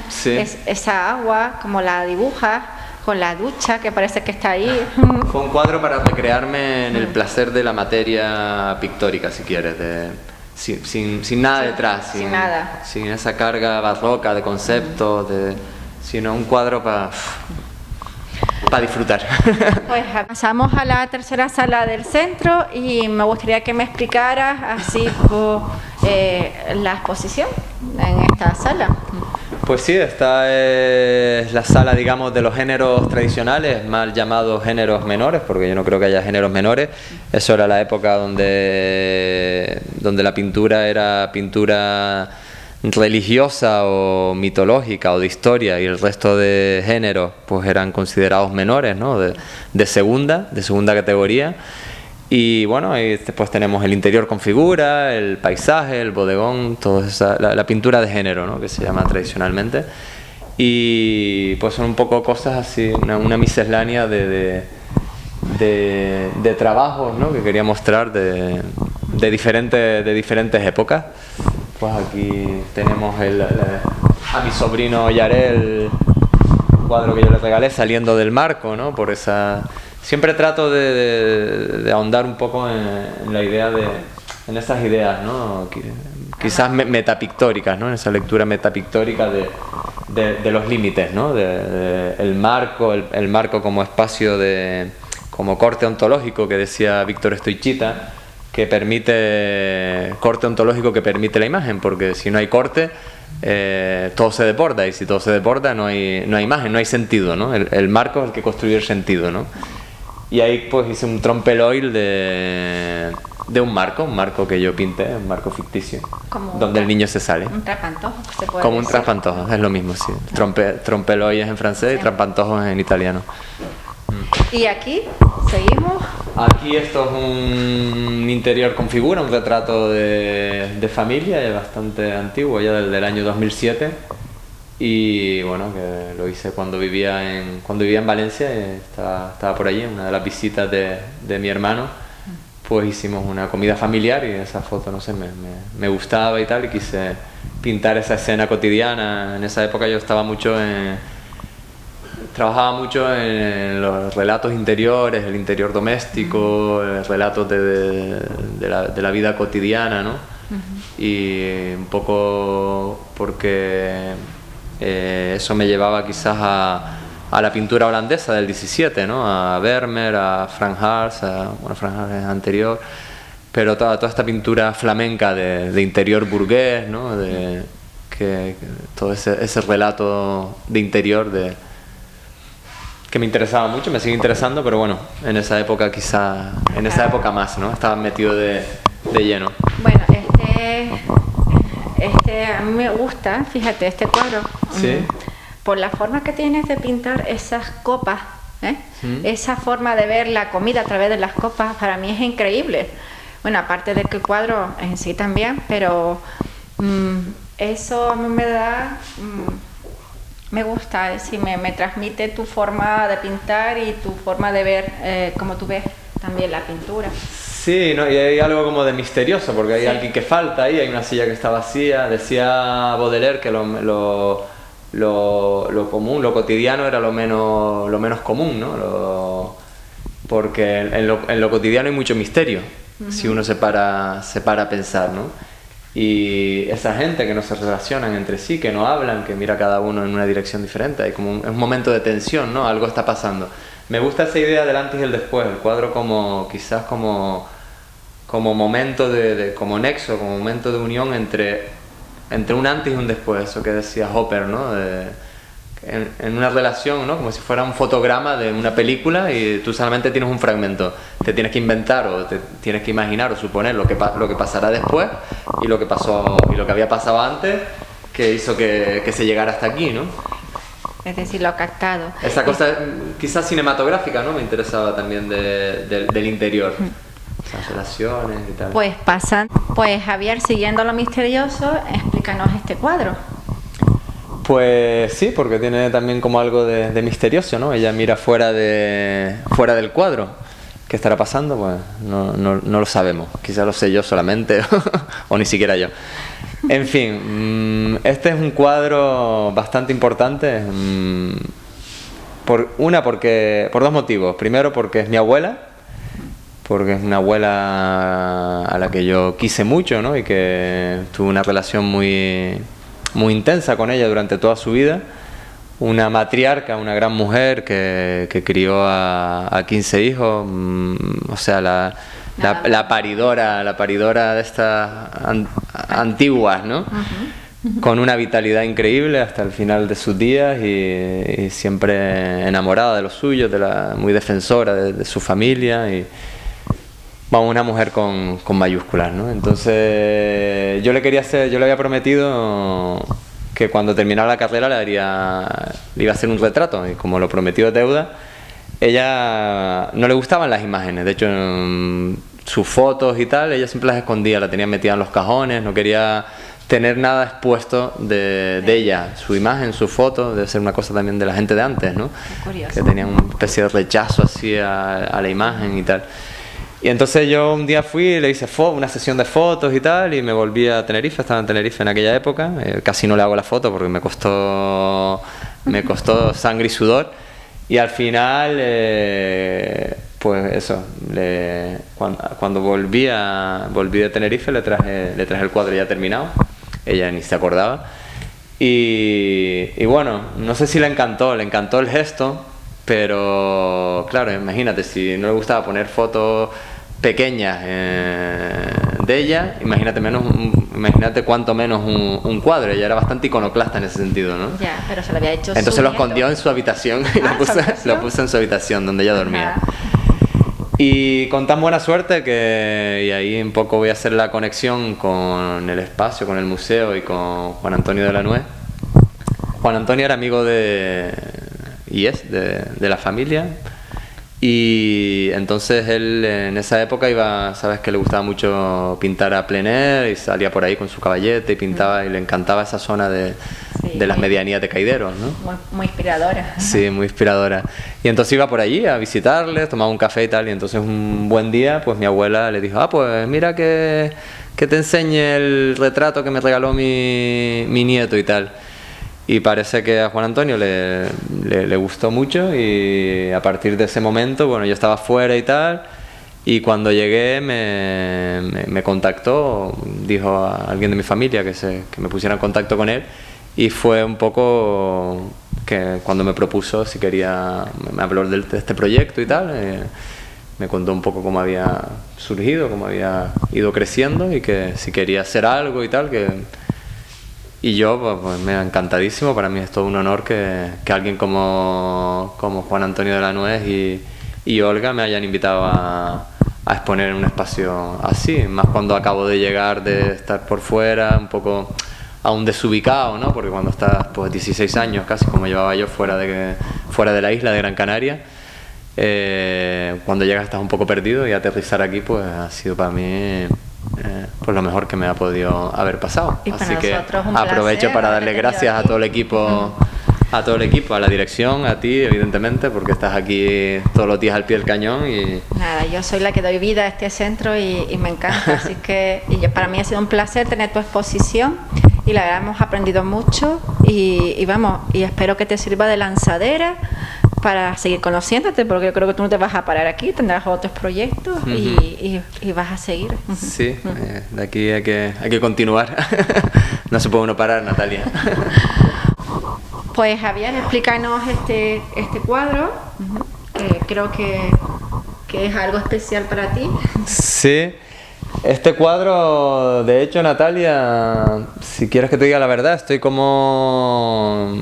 Sí. Esa agua, como la dibuja, con la ducha, que parece que está ahí. Fue un cuadro para recrearme en el placer de la materia pictórica, si quieres, sin nada detrás, sin nada. Sin esa carga barroca de conceptos, sino un cuadro para disfrutar. Pues pasamos a la tercera sala del centro y me gustaría que me explicaras así la exposición en esta sala. Pues sí, esta es la sala, digamos, de los géneros tradicionales, mal llamados géneros menores, porque yo no creo que haya géneros menores. Eso era la época donde la pintura era pintura religiosa o mitológica o de historia, y el resto de géneros pues eran considerados menores, ¿no? de segunda categoría. Y bueno, ahí después tenemos el interior con figura, el paisaje, el bodegón, toda la pintura de género, ¿no? Que se llama tradicionalmente. Y pues son un poco cosas así, una miscelánea de trabajos, ¿no? Que quería mostrar de diferentes épocas. Pues aquí tenemos a mi sobrino Yarel, el cuadro que yo le regalé, saliendo del marco, ¿no? Por esa... Siempre trato de ahondar un poco en la idea en esas ideas, ¿no? Quizás metapictóricas, ¿no? En esa lectura metapictórica de los límites, ¿no? El marco como espacio como corte ontológico que decía Víctor Stoichita, que permite corte ontológico que permite la imagen, porque si no hay corte todo se desborda, y si todo se desborda no hay imagen, no hay sentido, ¿no? El marco es el que construye el sentido, ¿no? Y ahí pues hice un trompeloil de un marco que yo pinté, un marco ficticio, donde el niño se sale. Un traspantojo, se puede como decir. Un traspantojo, es lo mismo, sí. Trompeloil es en francés, sí. Y traspantojo es en italiano. Y aquí seguimos. Aquí esto es un interior con figura, un retrato de familia, es bastante antiguo, ya del año 2007. Y bueno, que lo hice cuando vivía en Valencia, estaba por allí, en una de las visitas de mi hermano. Pues hicimos una comida familiar y esa foto, no sé, me gustaba y tal, y quise pintar esa escena cotidiana. En esa época yo trabajaba mucho en los relatos interiores, el interior doméstico, relatos de la vida cotidiana, ¿no? Y un poco porque eso me llevaba quizás a la pintura holandesa del 17, ¿no? A Vermeer, a Frank Hals, Frank Hals es anterior, pero toda esta pintura flamenca de interior burgués, ¿no? Que todo ese relato de interior que me interesaba mucho, me sigue interesando, pero bueno, en esa época época más, ¿no? Estaba metido de lleno. Bueno, a mí me gusta, fíjate, este cuadro, ¿sí? Por la forma que tienes de pintar esas copas, esa forma de ver la comida a través de las copas, para mí es increíble. Bueno, aparte de que el cuadro en sí también, pero eso a mí me da... me gusta, es decir, me transmite tu forma de pintar y tu forma de ver, como tú ves también la pintura. Sí, ¿no? Y hay algo como de misterioso, porque hay alguien que falta ahí, hay una silla que está vacía. Decía Baudelaire que lo común, lo cotidiano era lo menos común, ¿no? Porque en lo cotidiano hay mucho misterio, si uno se para a pensar, ¿no? Y esa gente que no se relacionan entre sí, que no hablan, que mira cada uno en una dirección diferente, hay como un momento de tensión, ¿no? Algo está pasando. Me gusta esa idea del antes y el después, el cuadro quizás como momento como nexo, como momento de unión entre un antes y un después, eso que decía Hopper, ¿no? En una relación, ¿no? Como si fuera un fotograma de una película y tú solamente tienes un fragmento. Te tienes que inventar o te tienes que imaginar o suponer lo que pasará después y lo que pasó y lo que había pasado antes, que hizo que se llegara hasta aquí, ¿no? Es decir, lo captado. Esa cosa quizás cinematográfica, ¿no? Me interesaba también del interior. Esas relaciones y tal. Pues Javier, siguiendo lo misterioso, explícanos este cuadro. Pues sí, porque tiene también como algo de misterioso, ¿no? Ella mira fuera del cuadro. ¿Qué estará pasando? Pues no lo sabemos. Quizás lo sé yo solamente o ni siquiera yo. En fin, este es un cuadro bastante importante por dos motivos. Primero, porque es mi abuela, porque es una abuela a la que yo quise mucho, ¿no? Y que tuve una relación muy, muy intensa con ella durante toda su vida. Una matriarca, una gran mujer que crió a 15 hijos, o sea, la paridora de estas antiguas, ¿no? Con una vitalidad increíble hasta el final de sus días y siempre enamorada de los suyos, muy defensora de su familia y vamos, una mujer con mayúsculas, ¿no? Entonces yo le había prometido que cuando terminara la carrera le iba a hacer un retrato y como lo prometió es deuda, ella no le gustaban las imágenes, de hecho sus fotos y tal, ella siempre las escondía, la tenía metida en los cajones, no quería tener nada expuesto de ella, su imagen, su foto, debe ser una cosa también de la gente de antes, ¿no? Que tenían una especie de rechazo así a la imagen y tal. Y entonces yo un día fui y le hice una sesión de fotos y tal, y me volví a Tenerife, estaba en Tenerife en aquella época, casi no le hago la foto porque me costó sangre y sudor, y al final, pues eso, cuando volví de Tenerife le traje el cuadro ya terminado, ella ni se acordaba, y bueno, no sé si le encantó el gesto, pero claro, imagínate, si no le gustaba poner fotos pequeñas de ella, imagínate cuánto menos un cuadro. Ella era bastante iconoclasta en ese sentido, ¿no? Ya, pero se lo había hecho. Entonces lo escondió en su habitación y lo puso en su habitación donde ella dormía. Y con tan buena suerte y ahí un poco voy a hacer la conexión con el espacio, con el museo y con Juan Antonio de la Nuez. Juan Antonio era amigo de la familia, y entonces él en esa época sabes que le gustaba mucho pintar a plein air y salía por ahí con su caballete y pintaba, y le encantaba esa zona de las medianías de Caideros, ¿no? Muy inspiradora. Sí, muy inspiradora. Y entonces iba por allí a visitarles, tomaba un café y tal, y entonces un buen día pues mi abuela le dijo, pues mira que te enseñe el retrato que me regaló mi nieto y tal. Y parece que a Juan Antonio le gustó mucho, y a partir de ese momento, bueno, yo estaba fuera y tal, y cuando llegué me contactó, dijo a alguien de mi familia que me pusiera en contacto con él, y fue un poco que cuando me propuso si quería, me habló de este proyecto y tal, me contó un poco cómo había surgido, cómo había ido creciendo y que si quería hacer algo y tal, y yo, pues me encantadísimo. Para mí es todo un honor que alguien como Juan Antonio de la Nuez y Olga me hayan invitado a exponer en un espacio así, más cuando acabo de llegar, de estar por fuera, un poco aún desubicado, ¿no? Porque cuando estás pues 16 años casi, como llevaba yo, fuera de la isla de Gran Canaria, cuando llegas estás un poco perdido, y aterrizar aquí pues ha sido para mí pues lo mejor que me ha podido haber pasado. Así que aprovecho para darle gracias a todo el equipo, a la dirección, a ti evidentemente, porque estás aquí todos los días al pie del cañón. Nada, yo soy la que doy vida a este centro y me encanta, así que para mí ha sido un placer tener tu exposición, y la verdad hemos aprendido mucho, y vamos, y espero que te sirva de lanzadera para seguir conociéndote, porque yo creo que tú no te vas a parar aquí, tendrás otros proyectos y vas a seguir. Sí, de aquí hay que continuar. No se puede uno parar, Natalia. Pues Javier, explícanos este cuadro, que creo que es algo especial para ti. Sí. Este cuadro, de hecho, Natalia, si quieres que te diga la verdad, estoy como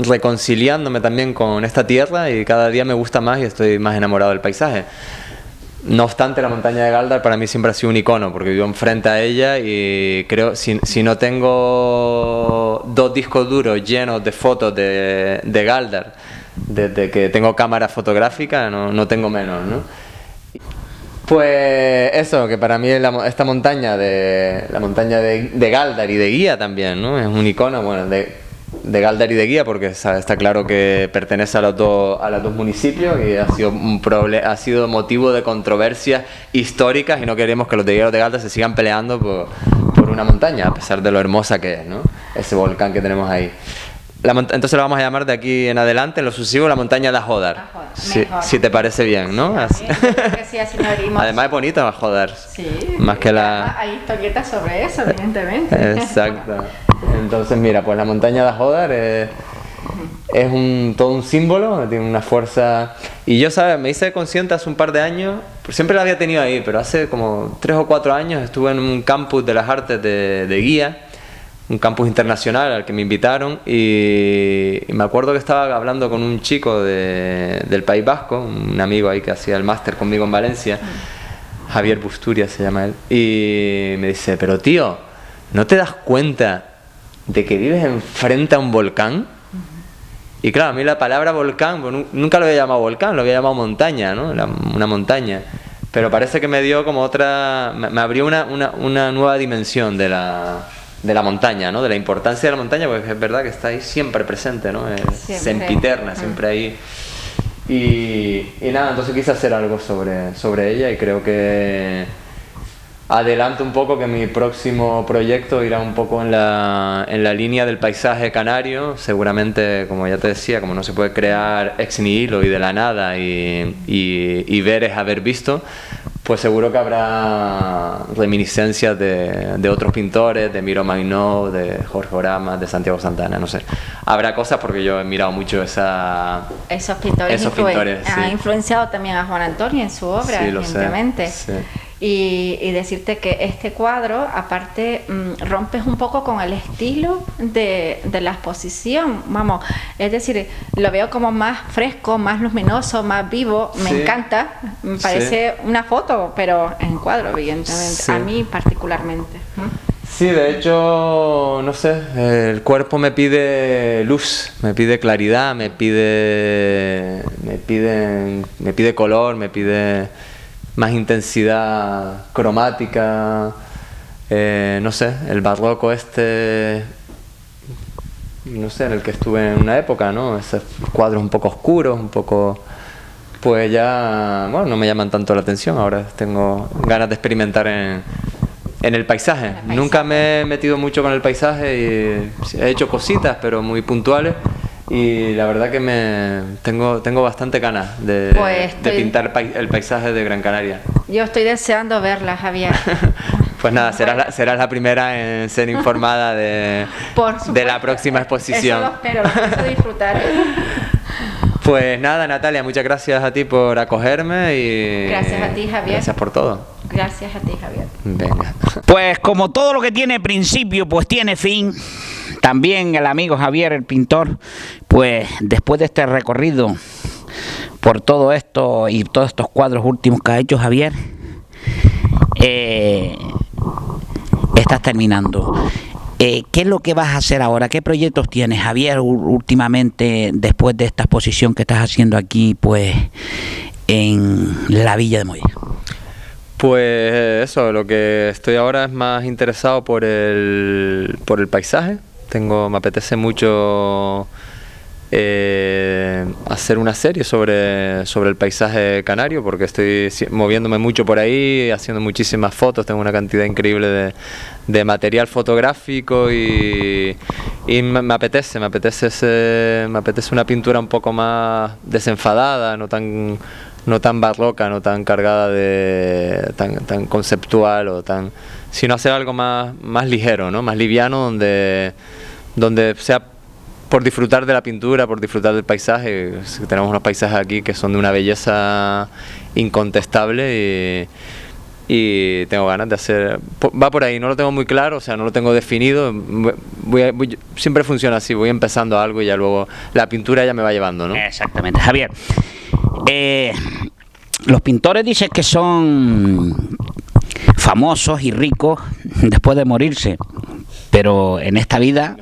reconciliándome también con esta tierra, y cada día me gusta más y estoy más enamorado del paisaje. No obstante, la montaña de Galdar para mí siempre ha sido un icono, porque vivo enfrente a ella, y creo, si no tengo 2 discos duros llenos de fotos de Galdar, desde que tengo cámara fotográfica, no tengo menos, ¿no? Pues eso, que para mí esta montaña de Galdar y de Guía también, ¿no? Es un icono, bueno, de Galdar y de Guía, porque está claro que pertenece a los dos municipios, y ha sido motivo de controversias históricas, y no queremos que los de Guía y los de Galdar se sigan peleando por una montaña, a pesar de lo hermosa que es, ¿no? Ese volcán que tenemos ahí. Entonces lo vamos a llamar de aquí en adelante, en lo sucesivo, la montaña de Ajodar. Si te parece bien, ¿no? Sí, sí, así nos abrimos. Además es bonito Ajodar. Sí. Más que la... Hay historietas sobre eso, evidentemente. Exacto. Entonces mira, pues la montaña de Ajodar es todo un símbolo, tiene una fuerza... Y yo, ¿sabes? Me hice consciente hace un par de años, siempre la había tenido ahí, pero hace como 3 o 4 años estuve en un campus de las artes de guía, un campus internacional al que me invitaron, y me acuerdo que estaba hablando con un chico del País Vasco, un amigo ahí que hacía el máster conmigo en Valencia, Javier Busturia se llama él, y me dice, pero tío, ¿no te das cuenta de que vives enfrente a un volcán? Y claro, a mí la palabra volcán, pues nunca lo había llamado volcán, lo había llamado montaña, ¿no? Una montaña. Pero parece que me dio como otra... Me abrió una nueva dimensión de la montaña, ¿no? De la importancia de la montaña, porque es verdad que está ahí siempre presente, ¿no? Es sempiterna, siempre ahí. Y nada, entonces quise hacer algo sobre ella, y creo que adelanto un poco que mi próximo proyecto irá un poco en la línea del paisaje canario. Seguramente, como ya te decía, como no se puede crear ex nihilo y de la nada, y ver es haber visto, pues seguro que habrá reminiscencias de otros pintores, de Miro Magnó, de Jorge Oramas, de Santiago Santana, no sé. Habrá cosas porque yo he mirado mucho esos pintores. Ha influenciado también a Juan Antonio en su obra, sí, evidentemente. Sí. Y decirte que este cuadro, aparte, rompes un poco con el estilo de la exposición, vamos, es decir, lo veo como más fresco, más luminoso, más vivo, me encanta, me parece una foto, pero en cuadro, evidentemente, a mí particularmente. Sí, de hecho, no sé, el cuerpo me pide luz, me pide claridad, me pide color, me pide más intensidad cromática, no sé, el barroco no sé, en el que estuve en una época, ¿no? Esos cuadros un poco oscuros, un poco, pues ya, bueno, no me llaman tanto la atención, ahora tengo ganas de experimentar en el paisaje. Nunca me he metido mucho con el paisaje y he hecho cositas, pero muy puntuales. Y la verdad que tengo bastante ganas de pintar el paisaje de Gran Canaria. Yo estoy deseando verla, Javier. Pues nada, serás la primera en ser informada de la próxima exposición. Eso lo espero, lo pienso disfrutar. Pues nada, Natalia, muchas gracias a ti por acogerme y... Gracias a ti, Javier. Gracias por todo. Gracias a ti, Javier. Venga. Pues como todo lo que tiene principio, pues tiene fin. También el amigo Javier, el pintor, pues después de este recorrido por todo esto y todos estos cuadros últimos que ha hecho Javier, estás terminando. ¿Qué es lo que vas a hacer ahora? ¿Qué proyectos tienes, Javier, últimamente, después de esta exposición que estás haciendo aquí, pues, en la Villa de Moya? Pues eso, lo que estoy ahora es más interesado por el paisaje. Me apetece mucho hacer una serie sobre el paisaje canario, porque estoy moviéndome mucho por ahí, haciendo muchísimas fotos, tengo una cantidad increíble de material fotográfico y me apetece una pintura un poco más desenfadada, no tan barroca, no tan cargada tan conceptual sino hacer algo más ligero, ¿no? Más liviano, donde sea por disfrutar de la pintura, por disfrutar del paisaje. Tenemos unos paisajes aquí que son de una belleza incontestable y tengo ganas de hacer... Va por ahí, no lo tengo muy claro, o sea, no lo tengo definido. Siempre funciona así, voy empezando algo y ya luego la pintura ya me va llevando, ¿no? Exactamente. Javier, los pintores dicen que son famosos y ricos después de morirse, pero en esta vida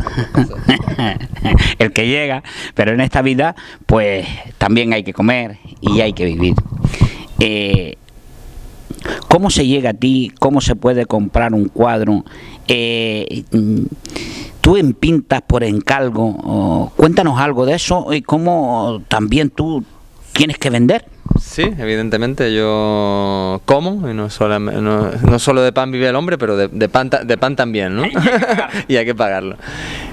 el que llega, pero en esta vida pues también hay que comer y hay que vivir. ¿Cómo se llega a ti? ¿Cómo se puede comprar un cuadro? ¿Tú pintas por encargo? Cuéntanos algo de eso y cómo también tú tienes que vender. Sí, evidentemente yo como, y no solo de pan vive el hombre, pero de pan también, ¿no? Y hay que pagarlo.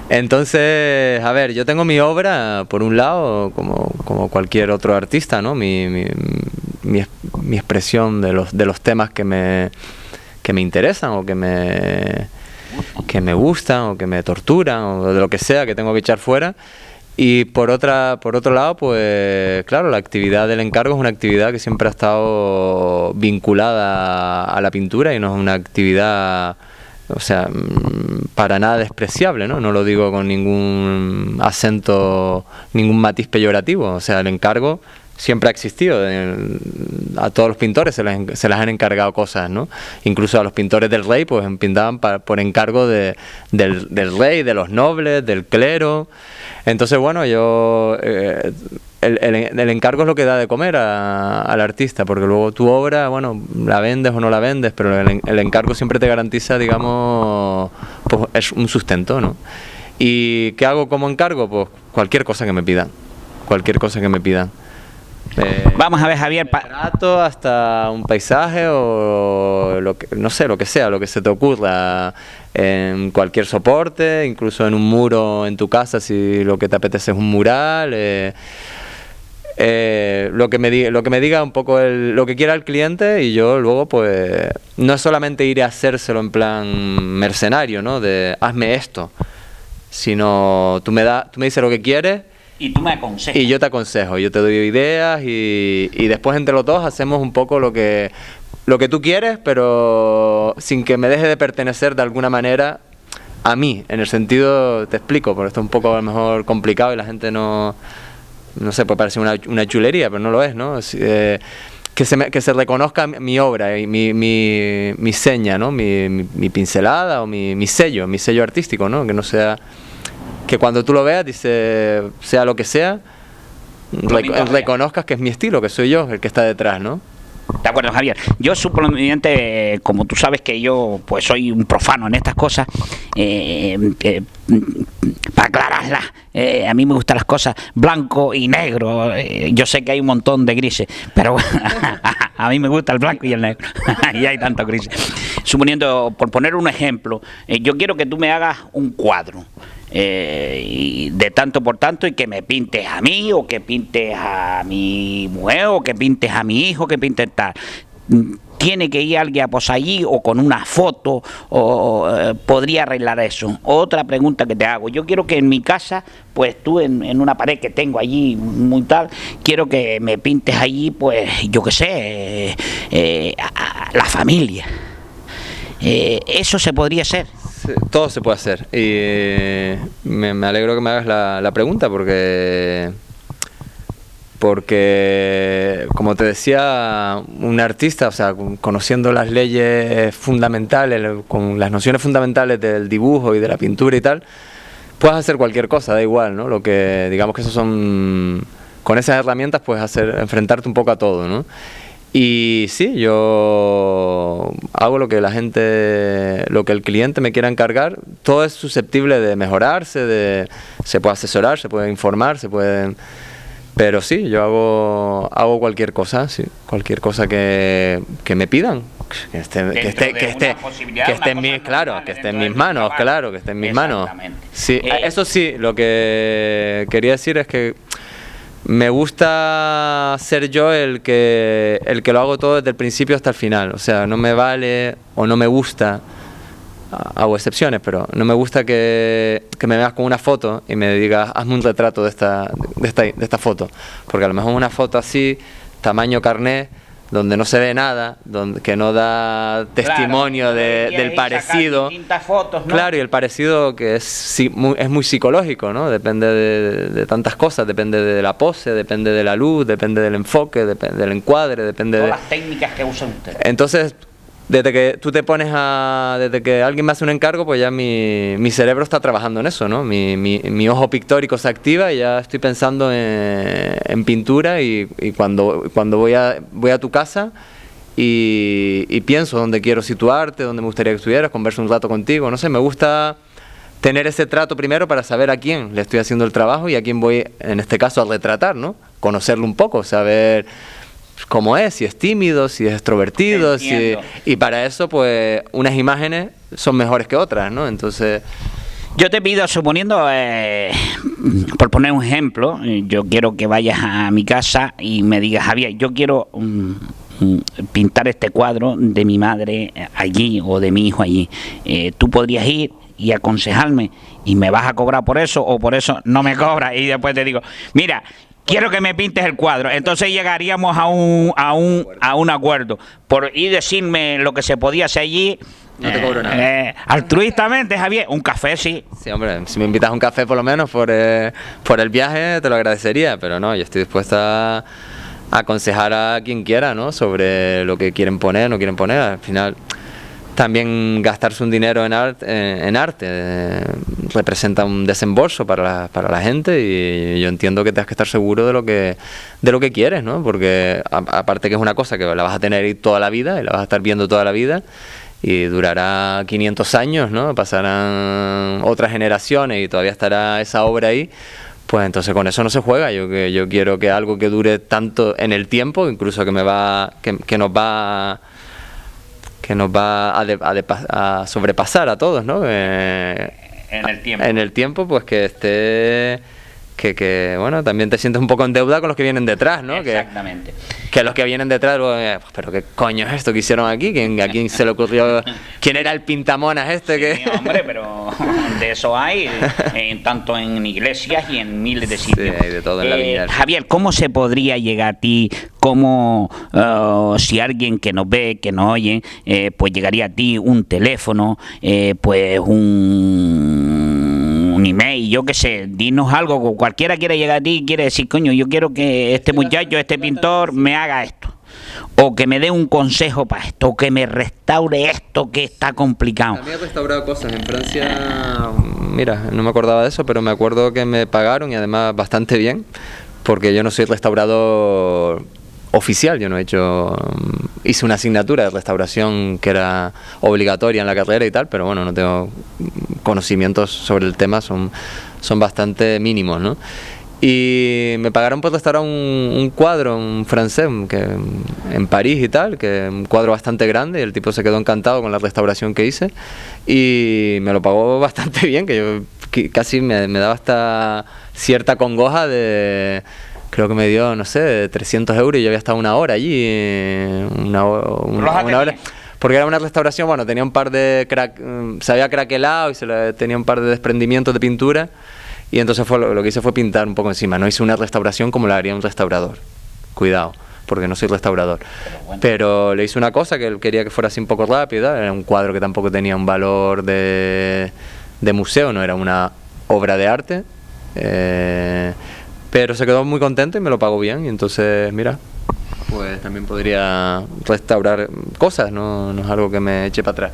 Entonces, a ver, yo tengo mi obra, por un lado, como cualquier otro artista, ¿no? Mi expresión de los temas que me interesan o que me gustan o que me torturan o de lo que sea que tengo que echar fuera. Y por otro lado, pues claro, la actividad del encargo es una actividad que siempre ha estado vinculada a la pintura y no es una actividad, o sea, para nada despreciable, ¿no? No lo digo con ningún acento, ningún matiz peyorativo. O sea, el encargo siempre ha existido. A todos los pintores se les han encargado cosas, ¿no? Incluso a los pintores del rey, pues pintaban por encargo del rey, de los nobles, del clero. Entonces, bueno, el encargo es lo que da de comer al artista, porque luego tu obra, bueno, la vendes o no la vendes, pero el encargo siempre te garantiza, digamos, pues es un sustento, ¿no? ¿Y qué hago como encargo? Pues cualquier cosa que me pidan, Vamos a ver, Javier, retrato hasta un paisaje o no sé, lo que sea, lo que se te ocurra, en cualquier soporte, incluso en un muro en tu casa si lo que te apetece es un mural, lo que me diga un poco lo que quiera el cliente, y yo luego pues no es solamente ir a hacérselo en plan mercenario, ¿no? De hazme esto, sino tú me dices lo que quieres. Y tú me aconsejas. Y yo te aconsejo, yo te doy ideas y después entre los dos hacemos un poco lo que tú quieres, pero sin que me deje de pertenecer de alguna manera a mí, en el sentido, te explico, porque esto es un poco a lo mejor complicado y la gente no sé, puede parecer una chulería, pero no lo es, ¿no? Que se reconozca mi obra y mi seña, ¿no? Mi pincelada o mi sello artístico, ¿no? Que no sea... Que cuando tú lo veas, sea lo que sea, reconozcas que es mi estilo, que soy yo el que está detrás, ¿no? De acuerdo, Javier. Yo suponiente, como tú sabes que yo pues soy un profano en estas cosas, para aclararlas, a mí me gustan las cosas blanco y negro. Yo sé que hay un montón de grises, pero a mí me gusta el blanco y el negro. Y hay tantos grises. Suponiendo, por poner un ejemplo, yo quiero que tú me hagas un cuadro. Y de tanto por tanto, y que me pintes a mí, o que pintes a mi mujer, o que pintes a mi hijo, que pintes tal. Tiene que ir alguien a posar allí, o con una foto, o podría arreglar eso. Otra pregunta que te hago: yo quiero que en mi casa, pues tú en una pared que tengo allí muy tal, quiero que me pintes allí, pues yo qué sé, la familia. Eso se podría hacer. Todo se puede hacer, y me alegro que me hagas la pregunta, porque como te decía, un artista, o sea, conociendo las leyes fundamentales, con las nociones fundamentales del dibujo y de la pintura y tal, puedes hacer cualquier cosa, da igual, ¿no? Lo que digamos que eso son, con esas herramientas puedes enfrentarte un poco a todo, ¿no? Y sí, yo hago lo que el cliente me quiera encargar. Todo es susceptible de mejorarse, se puede asesorar, se puede informar, pero sí, yo hago cualquier cosa, sí, cualquier cosa que me pidan, que esté en mis manos, claro, que esté en mis manos. Sí, eso sí, lo que quería decir es que me gusta ser yo el que lo hago todo desde el principio hasta el final. O sea, no me vale o no me gusta, hago excepciones, pero no me gusta que me veas con una foto y me digas hazme un retrato de esta foto, porque a lo mejor una foto así, tamaño carnet, donde no se ve nada, que no da testimonio del parecido. Fotos, ¿no? Claro, y el parecido que es muy psicológico, ¿no? Depende de tantas cosas, depende de la pose, depende de la luz, depende del enfoque, depende del encuadre, depende de todas las técnicas que usa usted. Entonces, desde que tú te pones desde que alguien me hace un encargo, pues ya mi cerebro está trabajando en eso, ¿no? Mi ojo pictórico se activa y ya estoy pensando en pintura, y cuando voy a tu casa y pienso dónde quiero situarte, dónde me gustaría que estuvieras, converso un rato contigo, no sé, me gusta tener ese trato primero para saber a quién le estoy haciendo el trabajo y a quién voy, en este caso, a retratar, ¿no? Conocerlo un poco, saber cómo es, si es tímido, si es extrovertido, y para eso pues unas imágenes son mejores que otras, ¿no? Entonces... Yo te pido, suponiendo, por poner un ejemplo, yo quiero que vayas a mi casa y me digas, Javier, yo quiero pintar este cuadro de mi madre allí o de mi hijo allí. Tú podrías ir y aconsejarme y me vas a cobrar por eso o por eso no me cobras, y después te digo, mira, quiero que me pintes el cuadro. Entonces llegaríamos a un acuerdo por ir decirme lo que se podía hacer allí. No te cobro nada. Altruistamente, Javier, un café sí. Sí, hombre, si me invitas a un café por lo menos por el viaje, te lo agradecería, pero no, yo estoy dispuesta a aconsejar a quien quiera, ¿no? Sobre lo que quieren poner, no quieren poner. Al final, también gastarse un dinero en arte representa un desembolso para la gente, y yo entiendo que tienes que estar seguro de lo que quieres, ¿no? Porque aparte que es una cosa que la vas a tener ahí toda la vida y la vas a estar viendo toda la vida, y durará 500 años, ¿no? Pasarán otras generaciones y todavía estará esa obra ahí, pues entonces con eso no se juega. Yo quiero que algo que dure tanto en el tiempo, incluso que nos va a sobrepasar a todos, ¿no? En el tiempo, pues que esté... Que bueno, también te sientes un poco en deuda con los que vienen detrás, ¿no? Exactamente. Que los que vienen detrás, pero ¿qué coño es esto que hicieron aquí? ¿A quién se le ocurrió? ¿Quién era el pintamonas este? Sí, hombre, pero de eso hay, tanto en iglesias y en miles de sitios. Sí, hay de todo en la vida. Javier, ¿cómo se podría llegar a ti? ¿Cómo, si alguien que nos ve, que nos oye, pues llegaría a ti un teléfono, pues un email, yo qué sé, dinos algo, cualquiera quiere llegar a ti y quiere decir, coño, yo quiero que este muchacho, este pintor me haga esto, o que me dé un consejo para esto, o que me restaure esto que está complicado. A mí he restaurado cosas en Francia, mira, no me acordaba de eso, pero me acuerdo que me pagaron, y además bastante bien, porque yo no soy restaurador oficial, yo no he hecho... Hice una asignatura de restauración que era obligatoria en la carrera y tal, pero bueno, no tengo conocimientos sobre el tema, son bastante mínimos, ¿no? Y me pagaron por restaurar un cuadro, un francés, que en París y tal, que un cuadro bastante grande, y el tipo se quedó encantado con la restauración que hice, y me lo pagó bastante bien, que yo casi me daba hasta cierta congoja de... Creo que me dio, no sé, 300 euros, y yo había estado una hora allí, una hora, porque era una restauración, bueno, tenía un par de se había craquelado y tenía un par de desprendimientos de pintura, y entonces lo que hice fue pintar un poco encima. No hice una restauración como la haría un restaurador, cuidado, porque no soy restaurador, pero le hice una cosa que él quería que fuera así un poco rápida. Era un cuadro que tampoco tenía un valor de museo, no era una obra de arte, pero se quedó muy contento y me lo pagó bien, y entonces, mira, pues también podría restaurar cosas, no es algo que me eche para atrás.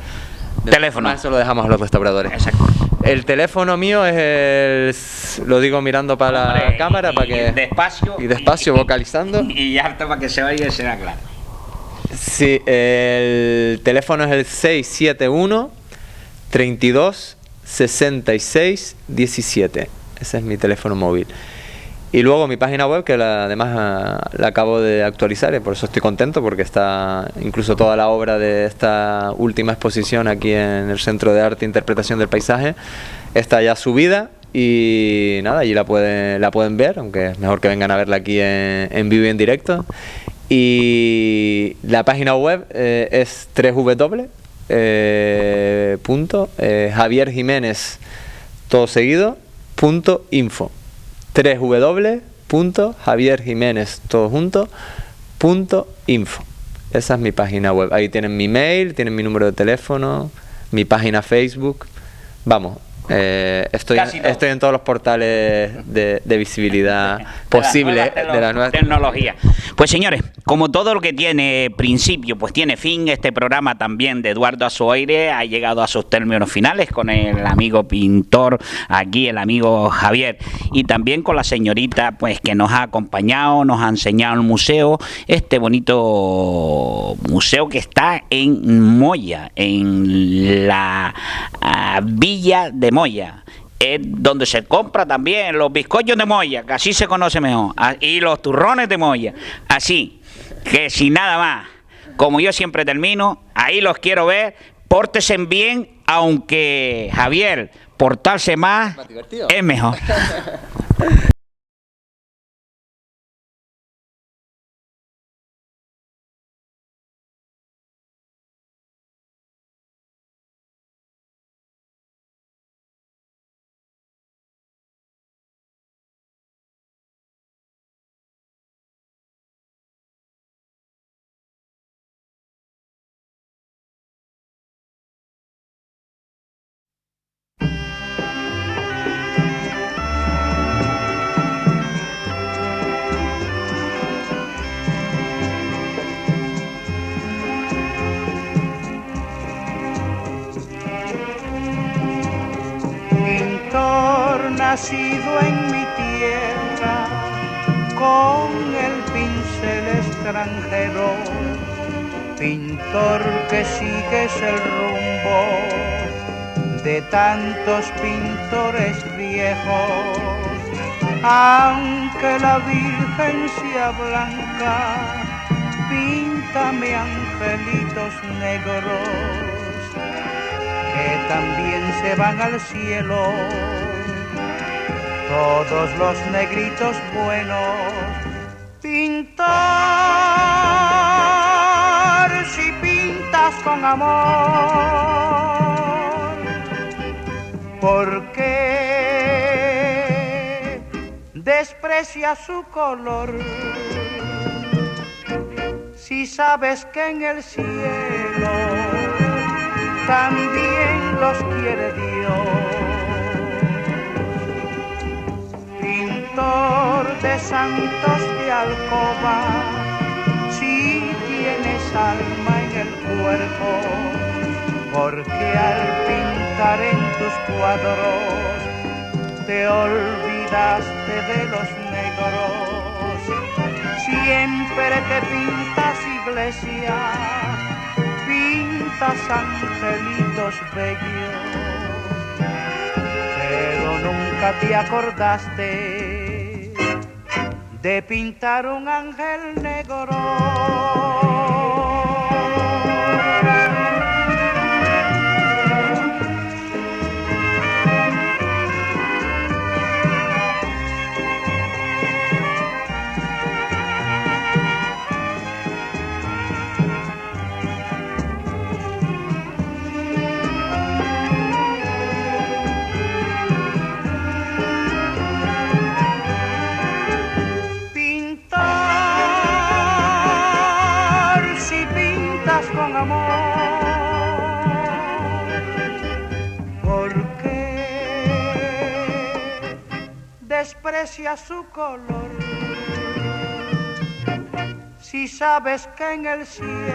Teléfono. Eso lo dejamos a los restauradores. Exacto. El teléfono mío es lo digo mirando para la cámara, para que... despacio, vocalizando. Y harto para que se oiga y se vea claro. Sí, el teléfono es el 671 32 66 17. Ese es mi teléfono móvil. Y luego mi página web, que además la acabo de actualizar, y por eso estoy contento, porque está incluso toda la obra de esta última exposición aquí en el Centro de Arte e Interpretación del Paisaje está ya subida, y nada, allí la pueden ver, aunque es mejor que vengan a verla aquí en vivo y en directo. Y la página web es www.javierjiménez todo seguido .info. www.javierjiménez todo junto .info. Esa es mi página web. Ahí tienen mi mail, tienen mi número de teléfono, mi página Facebook. Vamos, estoy en todos los portales de visibilidad posible de la nueva tecnología. Pues señores, como todo lo que tiene principio, pues tiene fin. Este programa también de Eduardo Azoire ha llegado a sus términos finales con el amigo pintor aquí, el amigo Javier, y también con la señorita pues que nos ha acompañado, nos ha enseñado el museo, este bonito museo que está en Moya, en la villa de Moya. Es donde se compra también los bizcochos de Moya, que así se conoce mejor, y los turrones de Moya, así. que sin nada más, como yo siempre termino, ahí los quiero ver, pórtense bien, aunque Javier, portarse más es mejor. Nacido en mi tierra con el pincel extranjero, pintor que sigues el rumbo de tantos pintores viejos, aunque la Virgen sea blanca, píntame angelitos negros que también se van al cielo. Todos los negritos buenos, pintor, si pintas con amor, ¿por qué desprecias su color? Si sabes que en el cielo también los quiere Dios. De santos de alcoba, si tienes alma en el cuerpo, porque al pintar en tus cuadros te olvidaste de los negros. Siempre que pintas iglesias, pintas angelitos bellos, pero nunca te acordaste de pintar un ángel negro. Con amor, ¿por qué desprecias su color? Si sabes que en el cielo